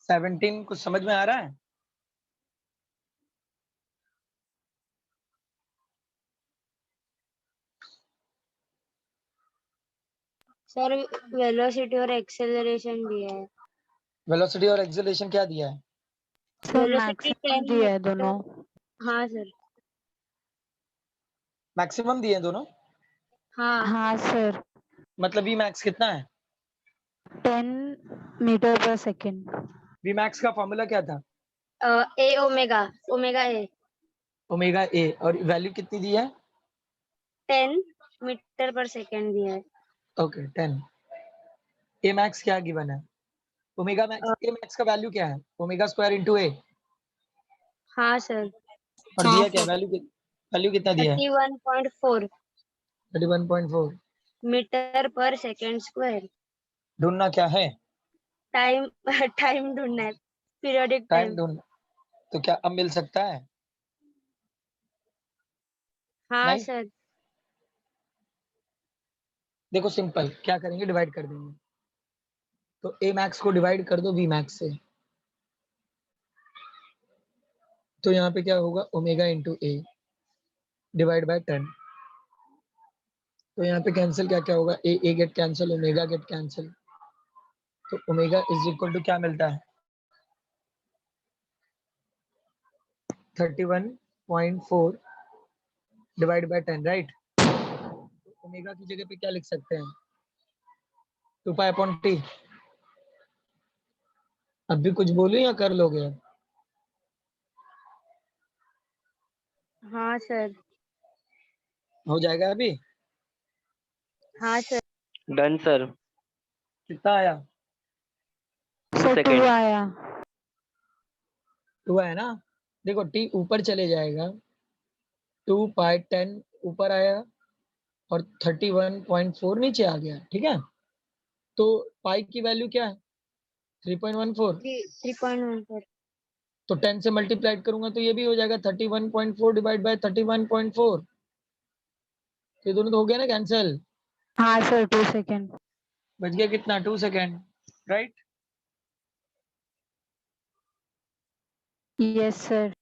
17 कुछ समझ में आ रहा है? सर वेलोसिटी और एक्सेलरेशन दिया है। वेलोसिटी और एक्सेलरेशन क्या दिया है? सर वेलोसिटी मैक्सिमम 10 दिया है मीटर। दोनों। हाँ सर। मैक्सिमम दिए हैं दोनों। हाँ हाँ सर, मतलब वी मैक्स कितना है? 10 metre per second. V max का फॉर्मूला क्या था? A omega omega A omega A, और वैल्यू कितनी दी है? 10 मीटर पर सेकेंड दिया है। ओके 10। ए मैक्स क्या गिवन है? ओमेगा मैक्स, ए मैक्स का वैल्यू क्या है? ओमेगा स्क्वायर इंटू ए। हाँ सर। और हाँ दिया क्या सर। वैल्यू कितना दिया है? 31.4 31.4। Metre per second square. ढूंढना क्या है? टाइम टाइम ढूंढना है, पीरियोडिक टाइम टाइम। ढूंढना। तो क्या अब मिल सकता है? हाँ नहीं। सर। देखो सिंपल, क्या करेंगे, डिवाइड कर देंगे। तो ए मैक्स को डिवाइड कर दो वी मैक्स से। तो यहाँ पे क्या होगा, omega into A divide by 10। तो यहाँ पे कैंसिल क्या क्या होगा, A get cancel, omega get cancel. तो ओमेगा इज इक्वल टू क्या मिलता है? 31.4 डिवाइड बाय 10, राइट। ओमेगा की जगह पे क्या लिख सकते हैं? 2 पाई अपॉन टी। अब भी कुछ बोलूं या कर लोगे अब? हाँ सर। हो जाएगा अभी? हाँ सर। Done sir. कितना आया? Sir 2 second. आया। 2 है ना। देखो टी ऊपर चले जाएगा, 2 पाई 10 ऊपर आया और 31.4 नीचे आ गया, ठीक है। तो पाई की वैल्यू क्या है? 3.14। 3.14। तो 10 से मल्टीप्लाइड करूंगा तो ये भी हो जाएगा 31.4 डिवाइड बाय 31.4। ये दोनों तो हो गया ना कैंसिल। हाँ सर, 2 सेकेंड। बच गया कितना? 2 सेकेंड, राइट। Yes sir.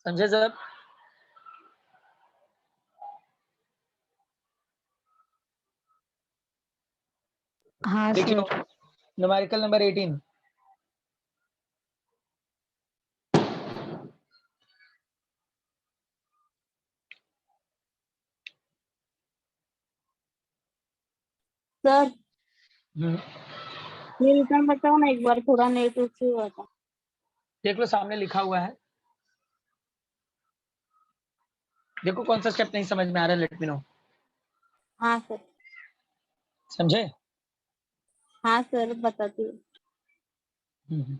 समझे सब? हाँ लिख लो सर। Numerical number 18। सर हम्म, ये रिटर्न बताओ ना एक बार, थोड़ा नेट इश्यू हुआ था। देख लो सामने लिखा हुआ है। देखो कौन सा स्टेप नहीं समझ में आ रहा है, लेट मी नो। हाँ सर। समझे? हाँ सर बताती हूँ। हम्म।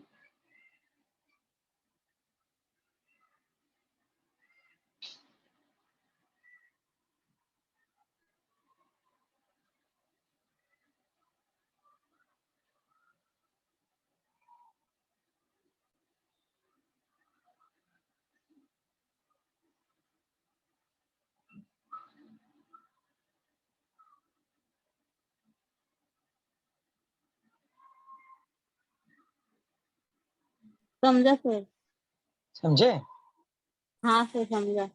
समझा सर। समझे? हाँ सर समझा।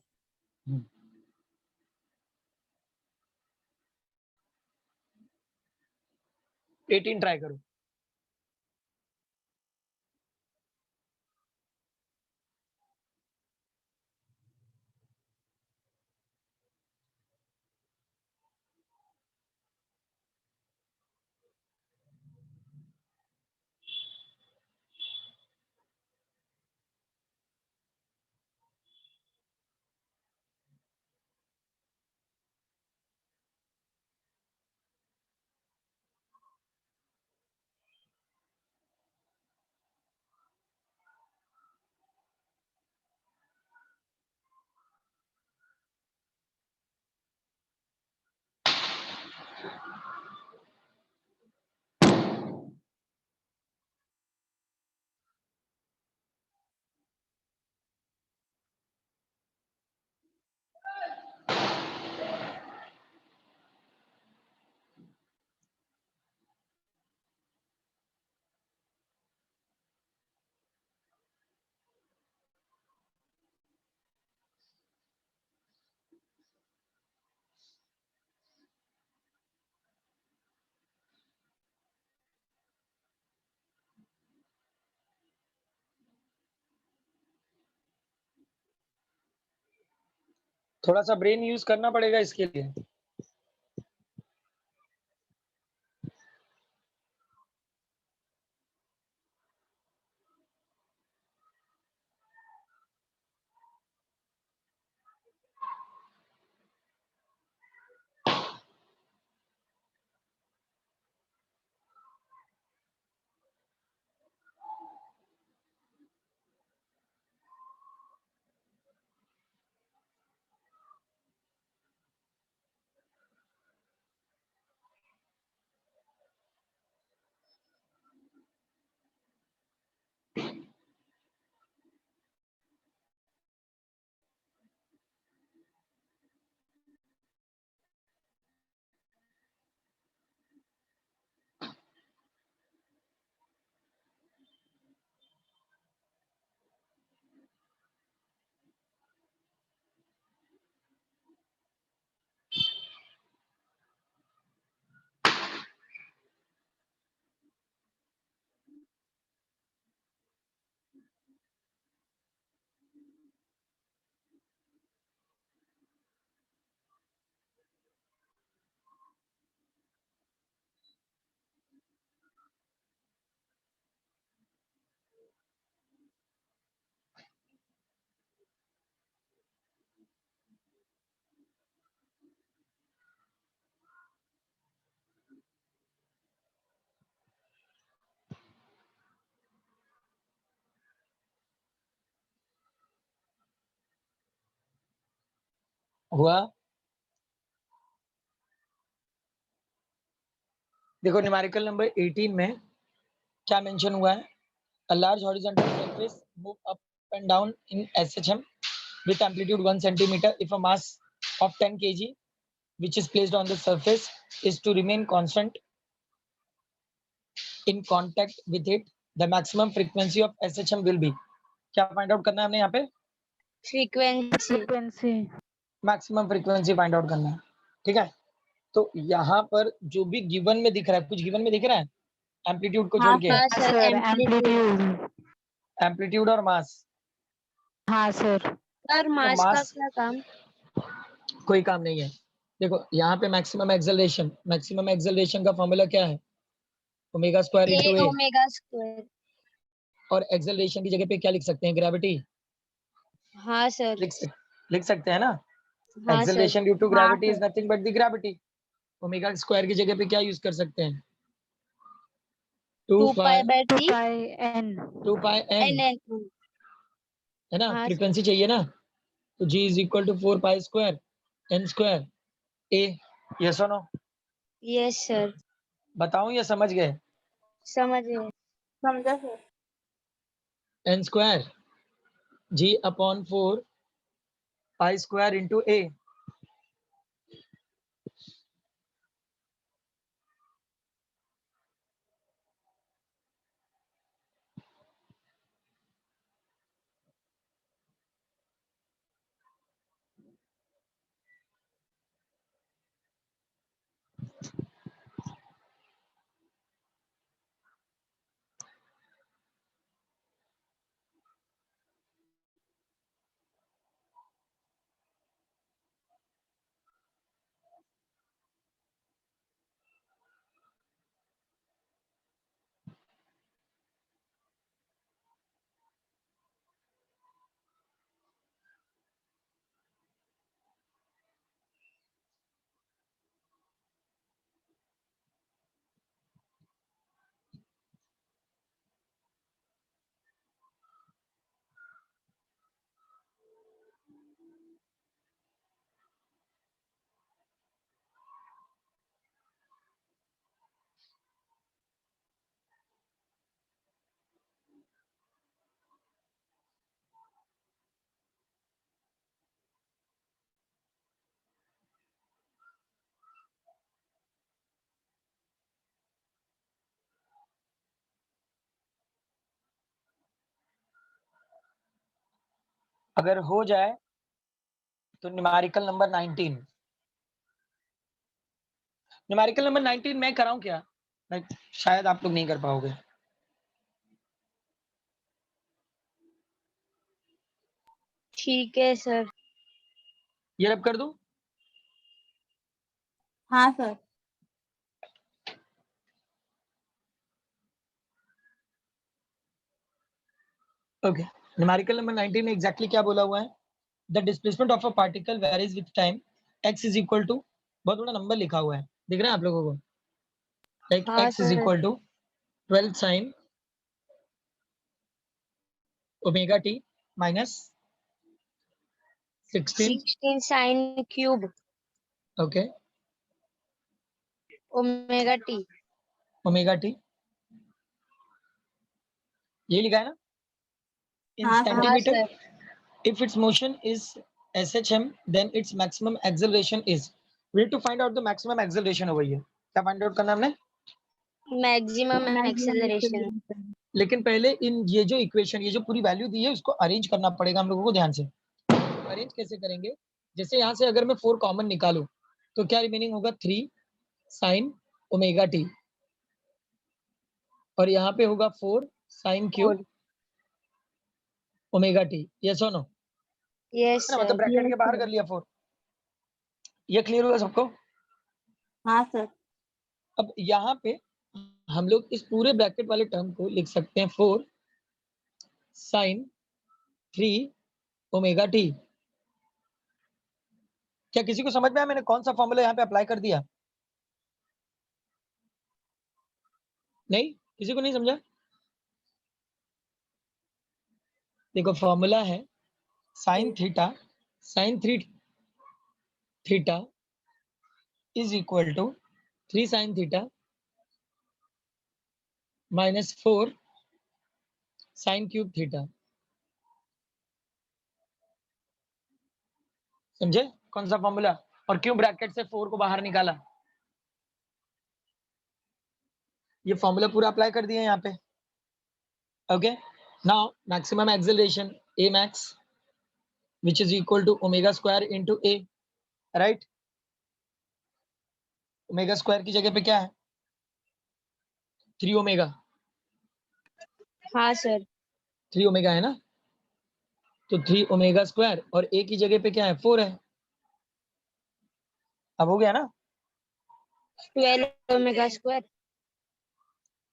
18 ट्राई करो। थोड़ा सा ब्रेन यूज करना पड़ेगा इसके लिए। हुआ? देखो न्यूमेरिकल नंबर 18 में क्या मेंशन हुआ है? A large horizontal surface move up and down in SHM with amplitude 1 centimeter if a mass of 10 kg which is placed on the surface is to remain constant in contact with it, the maximum frequency of SHM will be. क्या फाइंड आउट करना है हमने यहाँ पे? Frequency. Frequency. Maximum frequency find out करना है, ठीक है? तो यहाँ पर जो भी गिवन में दिख रहा है, कुछ गिवन में दिख रहा है एम्पलीट्यूड को छोड़ के? हाँ sir, sir amplitude. Amplitude. Amplitude और मास। हाँ सर। सर मास का मास क्या काम? कोई काम नहीं है। देखो यहाँ पे मैक्सिमम एक्सेलरेशन का फॉर्मूला क्या है? ओमेगा स्क्वायर ए इनटू ए। Omega square. और एक्सेलरेशन की जगह पे क्या लिख सकते हैं? ग्रेविटी। हाँ सर। लिख सकते हैं ना? हाँ सर। एक्सेलरेशन ड्यू टू हाँ gravity is sir. Nothing but the gravity. Omega square की जगह पे क्या यूज कर सकते हैं? 2 2 pi by 2 T pi N. 2 pi N N, N. है ना? हाँ फ्रीक्वेंसी चाहिए ना, तो g is equal to 4 pi square N square A. Yes और नो? Yes sir. बताऊं या समझ गए? समझ गए। समझा sir. N square g upon 4 pi square into A. अगर हो जाए तो न्यूमेरिकल नंबर 19 मैं कराऊं क्या? शायद आप लोग नहीं कर पाओगे। ठीक है सर। ये रब कर दूं? हाँ सर। ओके, न्यूमेरिकल नंबर 19 में एग्जैक्टली क्या बोला हुआ है? The displacement of a particle varies with time, x is equal to, बहुत बड़ा नंबर लिखा हुआ है, दिख रहा है आप लोगों को? लाइक हाँ x is sir. Equal to 12 sin omega t minus 16, 16 sin cube okay, omega T. Omega t, ये लिखा है ना? इन हाँ सर। हाँ centimetre, sir. if its motion is shm, then its maximum acceleration is, we need to find out the maximum acceleration over here. क्या find out करना है हमने? Maximum acceleration. लेकिन पहले इन ये जो इक्वेशन, ये जो पूरी वैल्यू दी है, उसको अरेंज करना पड़ेगा हम लोगों को ध्यान से। अरेंज कैसे करेंगे? जैसे यहाँ से अगर मैं 4 कॉमन निकालूं तो क्या रिमेनिंग होगा? 3 sin ओमेगा टी, और यहाँ पे होगा 4 sin cube omega T. Yes और नो? यस ना, मतलब सर। ब्रैकेट के Yes, बाहर sir. कर लिया 4। ये क्लियर हुआ सबको? हाँ सर। अब यहाँ पे हम लोग इस पूरे ब्रैकेट वाले टर्म को लिख सकते हैं 4 sin 3 ओमेगा टी। क्या किसी को समझ में आया मैंने कौन सा फॉर्मूला यहाँ पे अप्लाई कर दिया? नहीं, किसी को नहीं समझा? देखो फॉर्मूला है sin theta, sin 3 theta is equal to 3 sin theta minus 4 sin cube theta. समझे कौन सा फॉर्मूला? और क्यों ब्रैकेट से 4 को बाहर निकाला? ये फॉर्मूला पूरा अप्लाई कर दिया यहाँ पे। Okay, now maximum acceleration a max which is equal to omega square into a, right? Omega square की जगह पे क्या है? 3 ओमेगा, हाँ सर। 3 ओमेगा है ना, तो 3 ओमेगा स्क्वायर, और a की जगह पे क्या है? 4 है। अब हो गया ना? 12 ओमेगा स्क्वायर।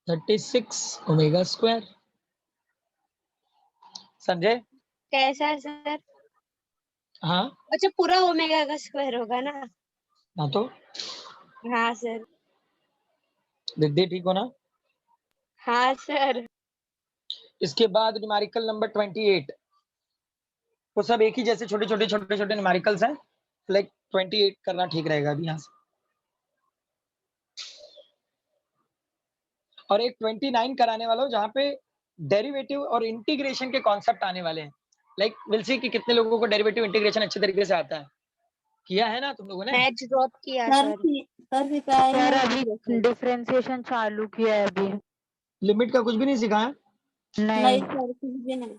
36 omega square. समझे? कैसा सर? हाँ, अच्छा, पूरा ओमेगा का स्क्वायर होगा ना? हाँ तो हाँ सर। विद्या ठीक हो ना? हाँ सर। इसके बाद न्यूमेरिकल नंबर 28, वो सब एक ही जैसे छोटे छोटे छोटे छोटे न्यूमेरिकल्स हैं, लाइक 28 करना ठीक रहेगा अभी यहाँ से। और एक 29 कराने वाला हूँ जहाँ पे डेरिवेटिव और इंटीग्रेशन के कॉन्सेप्ट आने वाले हैं। लाइक विल सी कि कितने लोगों को डेरिवेटिव इंटीग्रेशन अच्छे तरीके से आता है। किया है ना तुम लोगों ने? मैच ड्रॉप किया सर सर। सर सिखाया सर है अभी डिफरेंशिएशन चालू किया है अभी। लिमिट का कुछ भी नहीं सिखाया? नहीं नहीं सर, कुछ भी नहीं।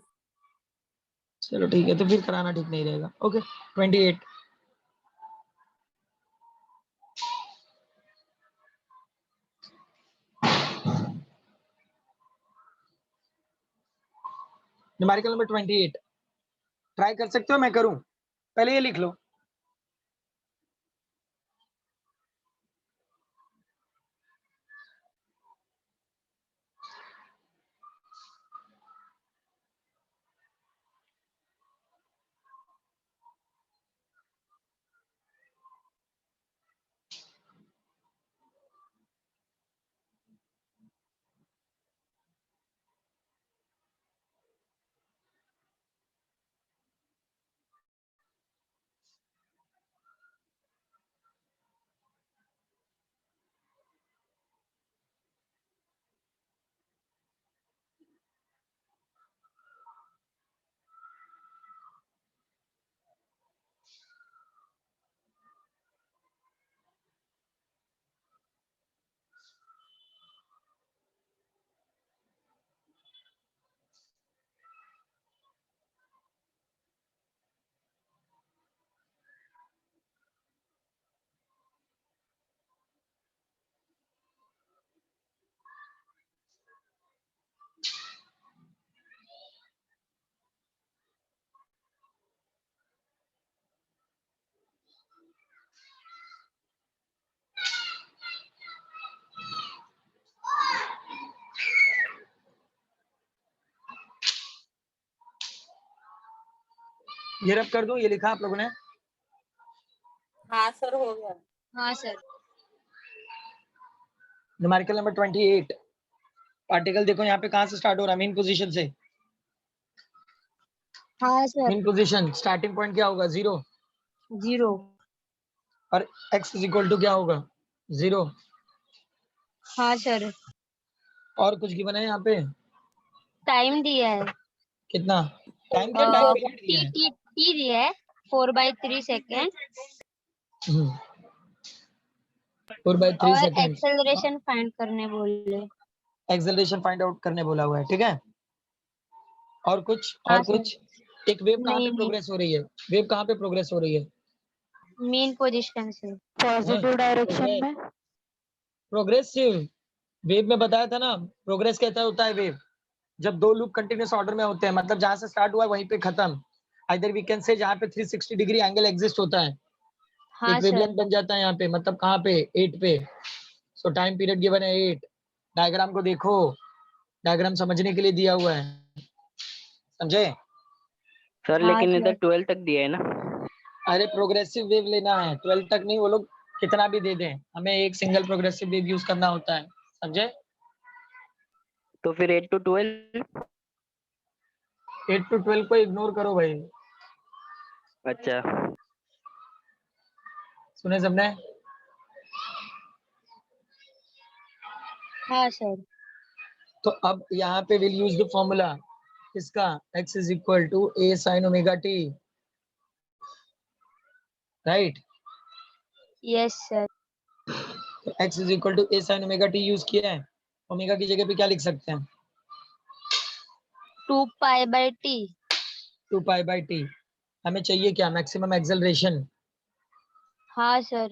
चलो ठीक है, तो फिर कराना ठीक नहीं रहेगा। ओके, 28, न्यूमेरिकल नंबर 28 ट्राई कर सकते हो? मैं करूं? पहले ये लिख लो। ये रब कर दूं, ये लिखा आप लोगों ने? हाँ सर हो गया। हाँ सर। न्यूमेरिकल नंबर 28 पार्टिकल देखो यहाँ पे कहाँ से स्टार्ट हो रहा है, मेन पोजीशन से। हाँ sir. Main position starting point क्या होगा, 0, 0। और x इज इक्वल टू क्या होगा, 0। हाँ सर। और कुछ गिवन है यहाँ पे? टाइम दिया है। कितना टाइम, क्या टाइम पीरियड टी दिया है? टी टी दिया है 4/3 सेकेंड 4/3 और सेकेंड। एक्सेलरेशन फाइंड करने बोले। एक्सेलरेशन फाइंड आउट करने बोला हुआ है, ठीक है। और कुछ, हाँ और सर। कुछ? एक वेव कहाँ पे नहीं प्रोग्रेस हो रही है, वेव कहाँ पे प्रोग्रेस हो रही है? मेन पोजीशन से। पॉजिटिव डायरेक्शन में। प्रोग्रेसिव वेव में बताया था ना, प्रोग्रेस कैसा होता है वेव, जब दो लूप कंटिन्यूस ऑर्डर में होते हैं, मतलब जहां से स्टार्ट हुआ है वहीं पे खत्म। आइदर वी कैन से जहां पे 360 डिग्री एंगल एग्जिस्ट होता है, हाँ एक सर। वेवलेंथ बन जाता है यहाँ पे, मतलब कहाँ पे, 8 पे। सो टाइम पीरियड गिवन है 8। डायग्राम को देखो, डायग्राम समझने के लिए दिया हुआ है, समझे? सर हाँ लेकिन इधर सर। 12 तक दिया है ना। अरे प्रोग्रेसिव वेव लेना है, 12 तक नहीं, वो लोग कितना भी दे दें, हमें एक सिंगल प्रोग्रेसिव वेव यूज करना होता है, समझे? तो फिर 8 to 12। 8 to 12 को इग्नोर करो भाई। अच्छा। सुने सबने? हाँ सर। तो अब यहाँ पे विल यूज द फॉर्मूला किसका, x is equal to a sin omega t, right? Yes sir. तो x is equal to a sin omega t use किया है, ओमेगा की जगह पे क्या लिख सकते हैं, 2π/t। 2π/t। हमें चाहिए क्या, मैक्सिमम एक्सेलरेशन। हाँ सर।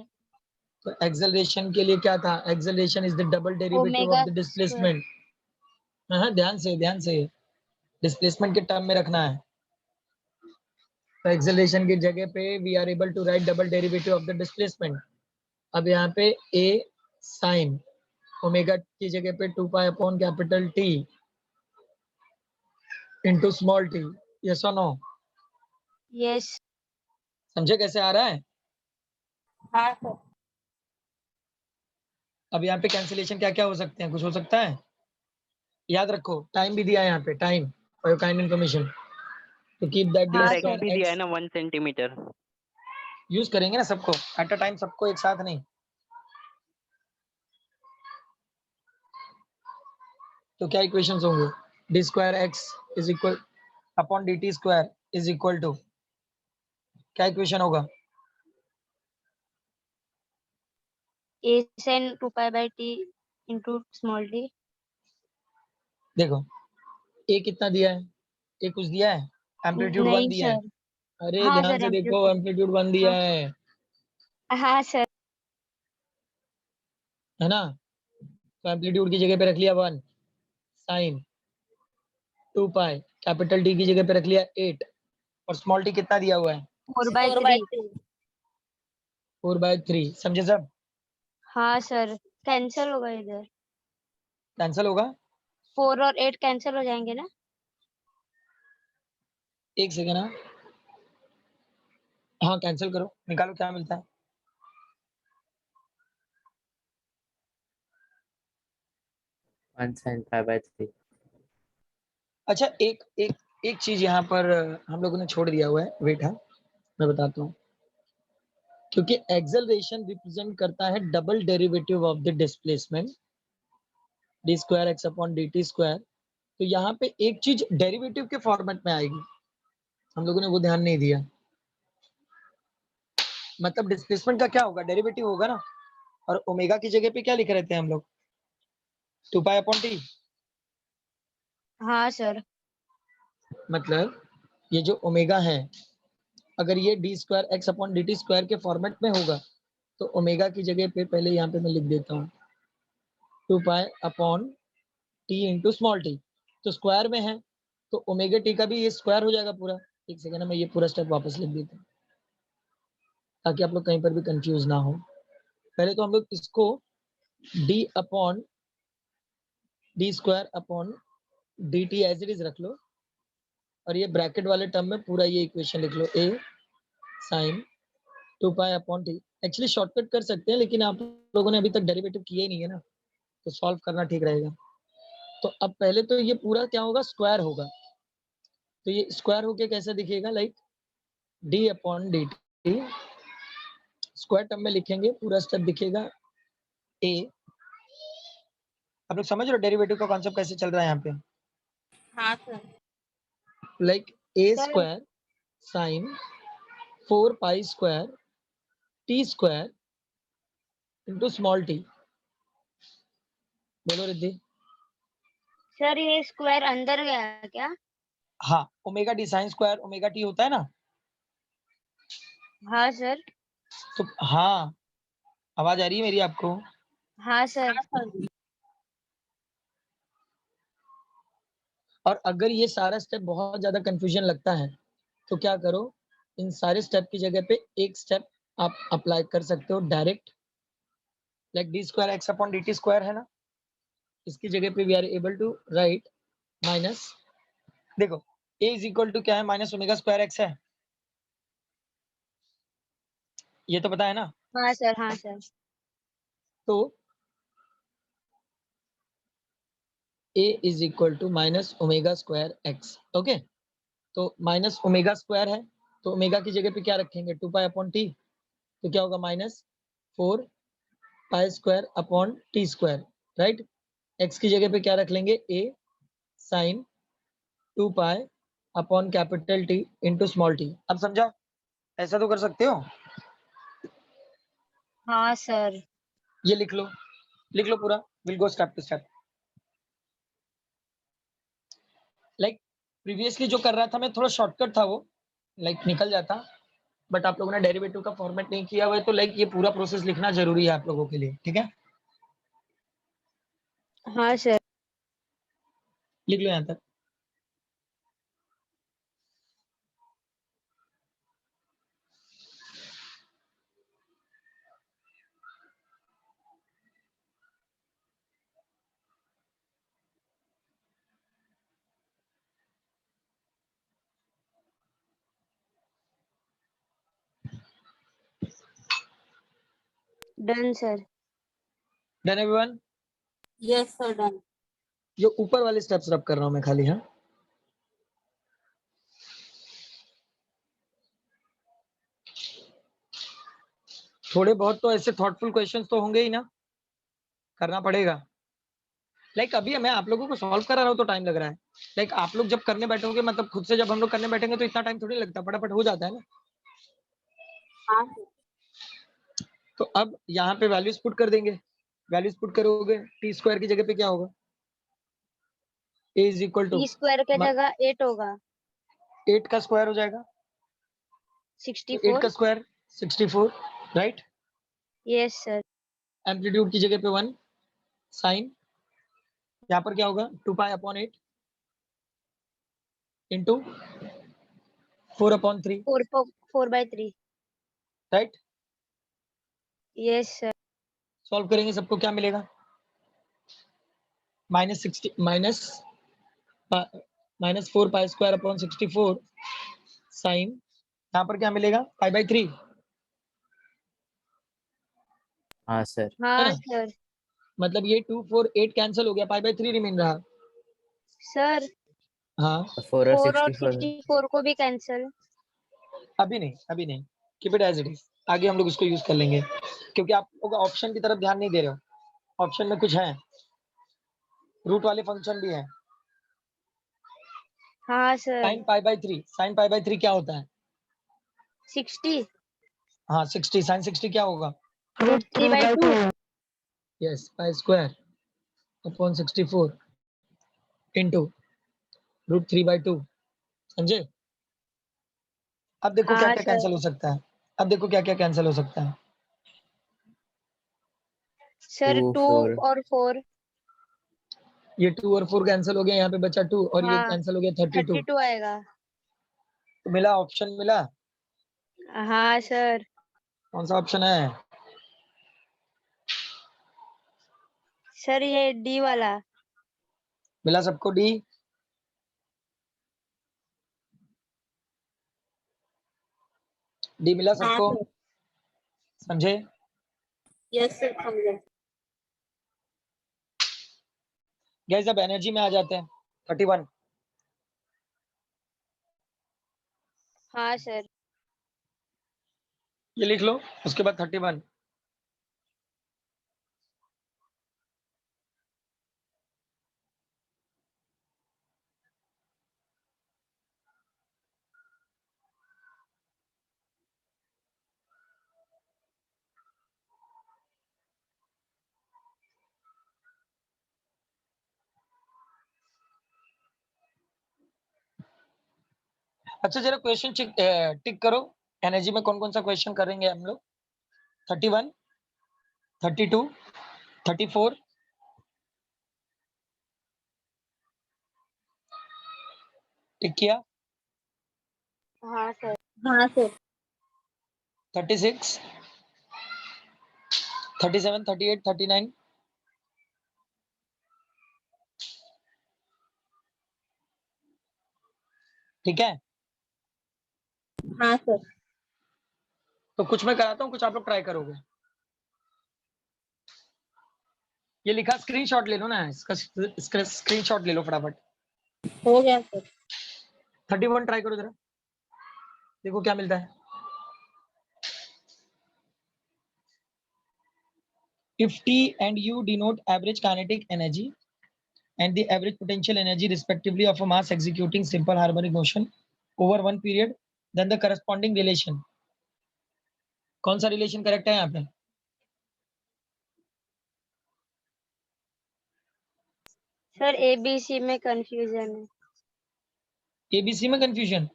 तो एक्सेलरेशन के लिए क्या था, acceleration is the double derivative of omega the square. Displacement. हाँ ध्यान से, ध्यान से, डिस्प्लेसमेंट के टर्म में रखना है। तो एक्सेलरेशन की जगह पे we are able to write double derivative of the displacement. अब यहाँ पे a sin ओमेगा की जगह पे 2π/T into small T, yes और नो? यस। समझे कैसे आ रहा है? हाँ सर। अब यहाँ पे कैंसिलेशन क्या क्या हो सकते हैं, कुछ हो सकता है? याद रखो टाइम भी दिया है यहाँ पे, time for your kind information, तो कीप दैट डी हाँ सर एक्स सर। भी स्क्वायर दिया है एक्स। ना 1 सेंटीमीटर। यूज करेंगे ना सबको एट अ टाइम, सबको एक साथ नहीं। तो क्या इक्वेशंस होंगे, d square x is equal upon d t square is equal to, क्या इक्वेशन होगा? a sin 2π/t into small t। देखो ए कितना दिया है, ए कुछ दिया है, एम्पलीट्यूड 1 नहीं दिया है। सर। अरे हाँ ध्यान सर से देखो, एम्पलीट्यूड। एम्पलीट्यूड 1 दिया हाँ। हाँ सर। है ना? तो एम्पलीट्यूड की जगह पे रख लिया 1, साइन 2π, कैपिटल टी की जगह पे रख लिया 8, और स्मॉल टी कितना दिया हुआ है, 4/3। 4/3। समझे सब? हाँ सर। कैंसिल होगा इधर। कैंसिल होगा, 4 और 8 कैंसिल हो जाएंगे ना। एक सेकेंड। हाँ कैंसिल करो, निकालो क्या मिलता है। 1 sin 5/3। अच्छा एक एक एक चीज यहाँ पर हम लोगों ने छोड़ दिया हुआ है, वेट है मैं बताता हूँ, क्योंकि एक्सेलरेशन रिप्रेजेंट करता है double derivative of the displacement, D square x upon d t square. तो यहाँ पे एक चीज डेरिवेटिव के फॉर्मेट में आएगी, हम लोगों ने वो ध्यान नहीं दिया। मतलब डिस्प्लेसमेंट का क्या होगा, डेरिवेटिव होगा ना, और ओमेगा की जगह पे क्या लिख रहे थे हम लोग, 2π/T। हाँ सर। मतलब ये जो ओमेगा है, अगर ये D square x upon d t square के फॉर्मेट में होगा, तो ओमेगा की जगह पे पहले यहाँ पे मैं लिख देता हूँ 2π/T इंटू स्मॉल टी, तो स्क्वायर में है, तो ओमेगा टी का भी ये स्क्वायर हो जाएगा पूरा। एक सेकेंड मैं ये पूरा स्टेप वापस लिख देता हूँ, ताकि आप लोग कहीं पर भी कंफ्यूज ना हो। पहले तो हम लोग इसको d upon d square upon d t as it is रख लो, और ये ब्रैकेट वाले टर्म में पूरा ये इक्वेशन लिख लो, a sin 2 pi upon T. Actually shortcut कर सकते हैं, लेकिन आप लोगों ने अभी तक डेरिवेटिव किया ही नहीं है ना, तो सॉल्व करना ठीक रहेगा। तो अब पहले तो ये पूरा क्या होगा, स्क्वायर होगा। तो ये स्क्वायर होके कैसे दिखेगा, like d upon d t, square term में लिखेंगे, पूरा स्टेप दिखेगा a। आप लोग समझ रहे हो डेरिवेटिव का कॉन्सेप्ट कैसे चल रहा है यहाँ पे, हाँ sir. Like a sir square sine 4 pi square T square into small T. बोलो रिद्धि। सर ये स्क्वायर अंदर गया क्या? हाँ, omega D sine square omega T होता है ना, हाँ सर। तो हाँ, आवाज आ रही है मेरी आपको? हाँ सर। और अगर ये सारा स्टेप बहुत ज्यादा कंफ्यूजन लगता है तो क्या करो, इन सारे स्टेप की जगह पे एक स्टेप आप अप्लाई कर सकते हो direct, like d square x upon d t square है ना, इसकी जगह पे we are able to write minus, देखो a इज इक्वल टू क्या है, माइनस ओमेगा स्क्वायर एक्स है, ये तो पता है ना। हाँ सर। हाँ सर। तो a is equal to minus omega square x. Okay, तो माइनस ओमेगा स्क्वायर है, तो ओमेगा की जगह पे क्या रखेंगे, 2 पाई अपॉन टी, तो क्या होगा minus 4 pi square upon T square, right. X की जगह पे क्या रख लेंगे, a sine 2 pi upon capital T into small T. अब समझा, ऐसा तो कर सकते हो। हाँ सर। ये लिख लो पूरा, will go step to step. Like previously जो कर रहा था मैं, थोड़ा शॉर्टकट था वो, लाइक निकल जाता, बट आप लोगों ने डेरिवेटिव का फॉर्मेट नहीं किया हुआ है, तो लाइक ये पूरा प्रोसेस लिखना जरूरी है आप लोगों के लिए, ठीक है। हाँ सर। लिख लो यहाँ तक। Done sir. Done everyone. Yes sir done. ये ऊपर वाले स्टेप्स रब कर रहा हूं मैं खाली, हाँ। थोड़े बहुत तो ऐसे थॉटफुल क्वेश्चंस तो होंगे ही ना, करना पड़ेगा। लाइक अभी मैं आप लोगों को सॉल्व करा रहा हूँ तो टाइम लग रहा है, लाइक आप लोग जब करने बैठोगे, मतलब खुद से जब हम लोग करने बैठेंगे तो इतना टाइम थोड़ी लगता, फटाफट हो जाता है ना। हाँ सर। तो अब यहाँ पे वैल्यूज पुट कर देंगे, वैल्यूज पुट करोगे, टी स्क्वायर की जगह पे क्या होगा, a is equal to T square के जगह 8 होगा। 8 का स्क्वायर हो जाएगा, तो 8 का 64। Square 64, right. Yes sir. Amplitude की जगह पे 1, साइन यहाँ पर क्या होगा, 2 pi upon 8 into 4 upon 3, 4/3। Right. Yes sir. Solve करेंगे, सबको क्या मिलेगा, minus 60 minus 4 pi square upon 64 sine, यहाँ पर क्या मिलेगा, पाई/3, हाँ सर। है हाँ ना। सर। मतलब ये 2 4 8 कैंसिल हो गया, पाई/3 रिमेन रहा। सर हाँ, 4 और 4 और 64। 64 को भी कैंसिल। अभी नहीं, keep it as it is, आगे हम लोग इसको यूज कर लेंगे, क्योंकि आप लोग ऑप्शन की तरफ ध्यान नहीं दे रहे हो। ऑप्शन में कुछ है, रूट वाले फंक्शन भी है। हाँ सर। साइन पाई/3, साइन पाई/3 क्या होता है, 60 हाँ 60, साइन 60 क्या होगा, √3/2। यस, पाई स्क्वायर अपॉन 64 इंटू √3/2, समझे। अब देखो क्या हाँ क्या सर। कैंसिल हो सकता है, अब देखो क्या क्या कैंसिल हो सकता है। सर 2 2 4। और 4। ये 2 और 4 कैंसिल हो गया, यहाँ पे बचा 2 और ये हाँ कैंसिल हो गया 32। 32 आएगा। तो मिला, ऑप्शन मिला, हाँ सर। कौन सा ऑप्शन है, सर ये डी वाला। मिला सबको डी। डी मिला हाँ सबको? सर। समझे? यस सर, समझे। गाइस अब एनर्जी में आ जाते हैं। 31। हाँ सर। ये लिख लो, उसके बाद 31। अच्छा जरा क्वेश्चन टिक करो। एनर्जी में कौन कौन सा क्वेश्चन करेंगे हम लोग? 31, 32, 34, टिक किया? हाँ सर। हाँ सर। 36, 37, 38, 39, ठीक है? हाँ सर। तो कुछ मैं कराता हूँ, कुछ आप लोग ट्राई करोगे। ये लिखा स्क्रीनशॉट ले लो ना, इसका स्क्रीनशॉट ले लो फटाफट। हो गया सर। 31 ट्राई करो जरा, देखो क्या मिलता है। If T and U denote average kinetic energy and the average potential energy respectively of a mass executing simple harmonic motion over one period, then the corresponding relation, कौन सा रिलेशन करेक्ट है यहाँ पे? सर एबीसी में कंफ्यूजन है। एबीसी में कंफ्यूजन?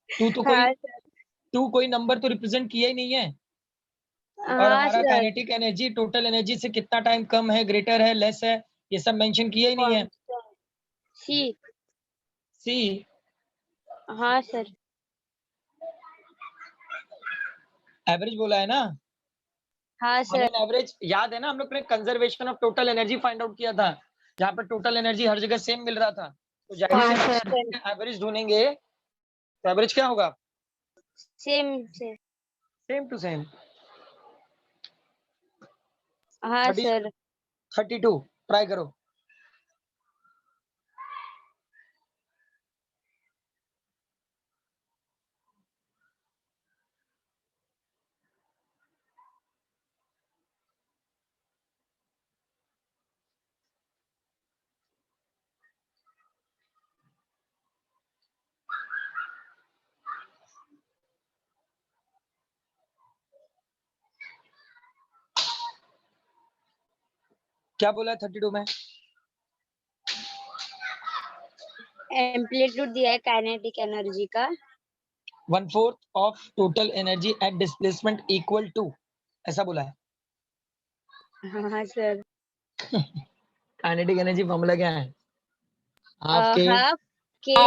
हाँ सर। टू कोई नंबर तो रिप्रेजेंट किया ही नहीं है। और हाँ हमारा sir. Kinetic energy total energy से कितना टाइम कम है, ग्रेटर है, लेस है, ये सब मेंशन किया ही नहीं है। सी। सी? हाँ सर। एवरेज बोला है ना? हाँ सर। हमने एवरेज याद है ना, हम लोग ने conservation of total energy find out किया था, जहाँ पर टोटल एनर्जी हर जगह सेम मिल रहा था। तो जाहिर हाँ सी सर। बात है एवरेज ढूंढेंगे तो एवरेज क्या होगा? सेम से। Same to same. हाँ सर। 32 ट्राई करो। क्या बोला है 32 में? एम्पलीट्यूड दिया है काइनेटिक एनर्जी का। 1/4 of total energy at displacement equal to, ऐसा बोला है। हाँ सर। काइनेटिक एनर्जी फॉर्मूला क्या है? हाफ के हाफ के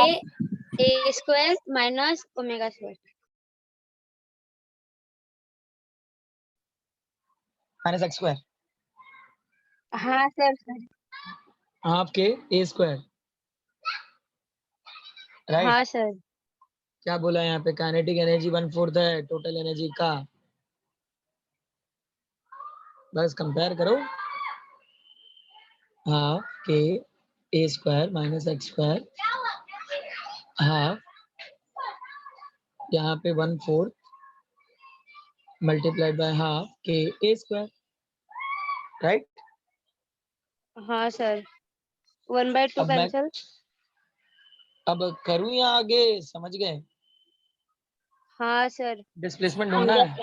ए square minus omega square. Minus x square. हाँ सर। हाफ के ए स्क्वायर, राइट? हाँ सर। क्या बोला है यहाँ पे? काइनेटिक एनर्जी 1/4 है टोटल एनर्जी का। बस कंपेयर करो। हाफ के ए square minus x square, half यहाँ पे 1/4 मल्टीप्लाइड बाय हाफ के ए स्क्वायर, राइट? हाँ सर। 1/2 अब मैं कैंसल। अब करूँ या आगे? समझ गए? हाँ सर। डिस्प्लेसमेंट ढूंढना है,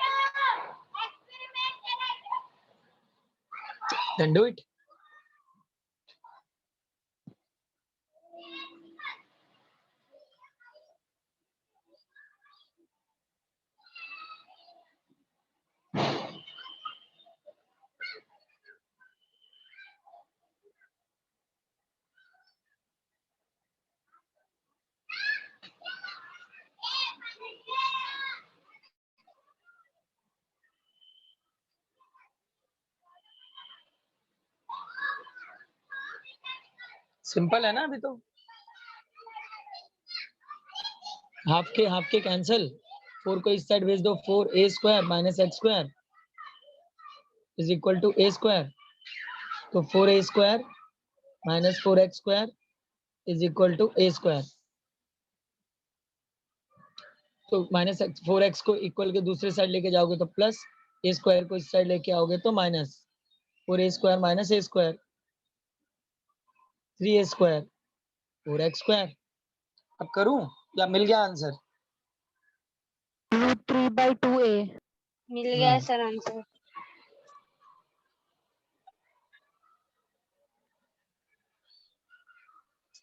देन डू इट। सिंपल है ना अभी तो? हाफ के कैंसिल, 4 को इस साइड भेज दो, 4a square minus x square is equal to a square. तो 4a square minus 4x square is equal to a square. तो माइनस 4x को इक्वल के दूसरे साइड लेके जाओगे तो प्लस, a स्क्वायर को इस साइड लेके आओगे तो minus 4a square minus a square 3a square 4x square. अब करूं या मिल गया आंसर? Root 3/2a। मिल गया सर आंसर।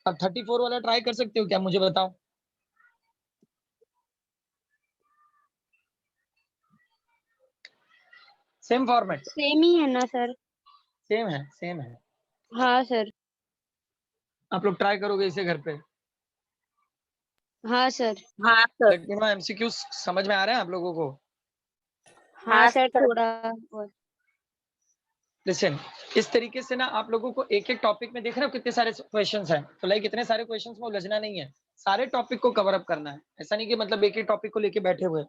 अब 34 वाला ट्राई कर सकते हो क्या, मुझे बताओ। Same format? सेम ही है ना सर? सेम है, सेम है। हाँ सर। आप लोग ट्राई करोगे इसे घर पे? हाँ सर। हाँ sir. Late me no MCQ समझ में आ रहे हैं आप लोगों को? हाँ सर थोड़ा बहुत। लिसन, इस तरीके से ना आप लोगों को एक एक टॉपिक में देख रहे हो कितने सारे क्वेश्चंस हैं, तो लाइक इतने सारे क्वेश्चंस में उलझना नहीं है, सारे टॉपिक को कवर अप करना है। ऐसा नहीं कि मतलब एक ही टॉपिक को लेके बैठे हुए,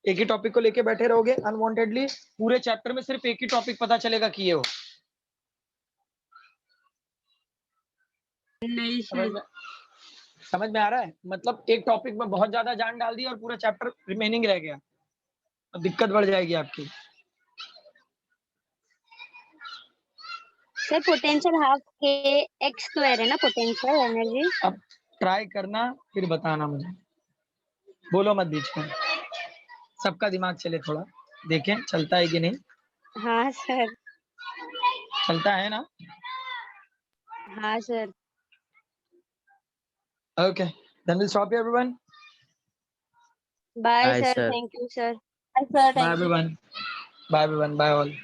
एक ही टॉपिक को लेके बैठे रहोगे अनवांटेडली, पूरे चैप्टर में सिर्फ एक ही टॉपिक पता चलेगा कि ये हो। नहीं सर। समझ में आ रहा है? मतलब एक टॉपिक में बहुत ज्यादा जान डाल दी और पूरा चैप्टर रिमेनिंग रह गया, तो दिक्कत बढ़ जाएगी आपकी। सर पोटेंशियल हाफ के एक्स स्क्वायर है ना पोटेंशियल एनर्जी? अब ट्राई करना फिर बताना मुझे, बोलो मत बीच में, सबका दिमाग चले थोड़ा, देखें चलता है कि नहीं। हाँ सर। चलता है ना? हाँ sir. Okay, then will stop everyone. Bye Bye, sir, sir. Thank you sir. Sir bye everyone, bye everyone, bye all.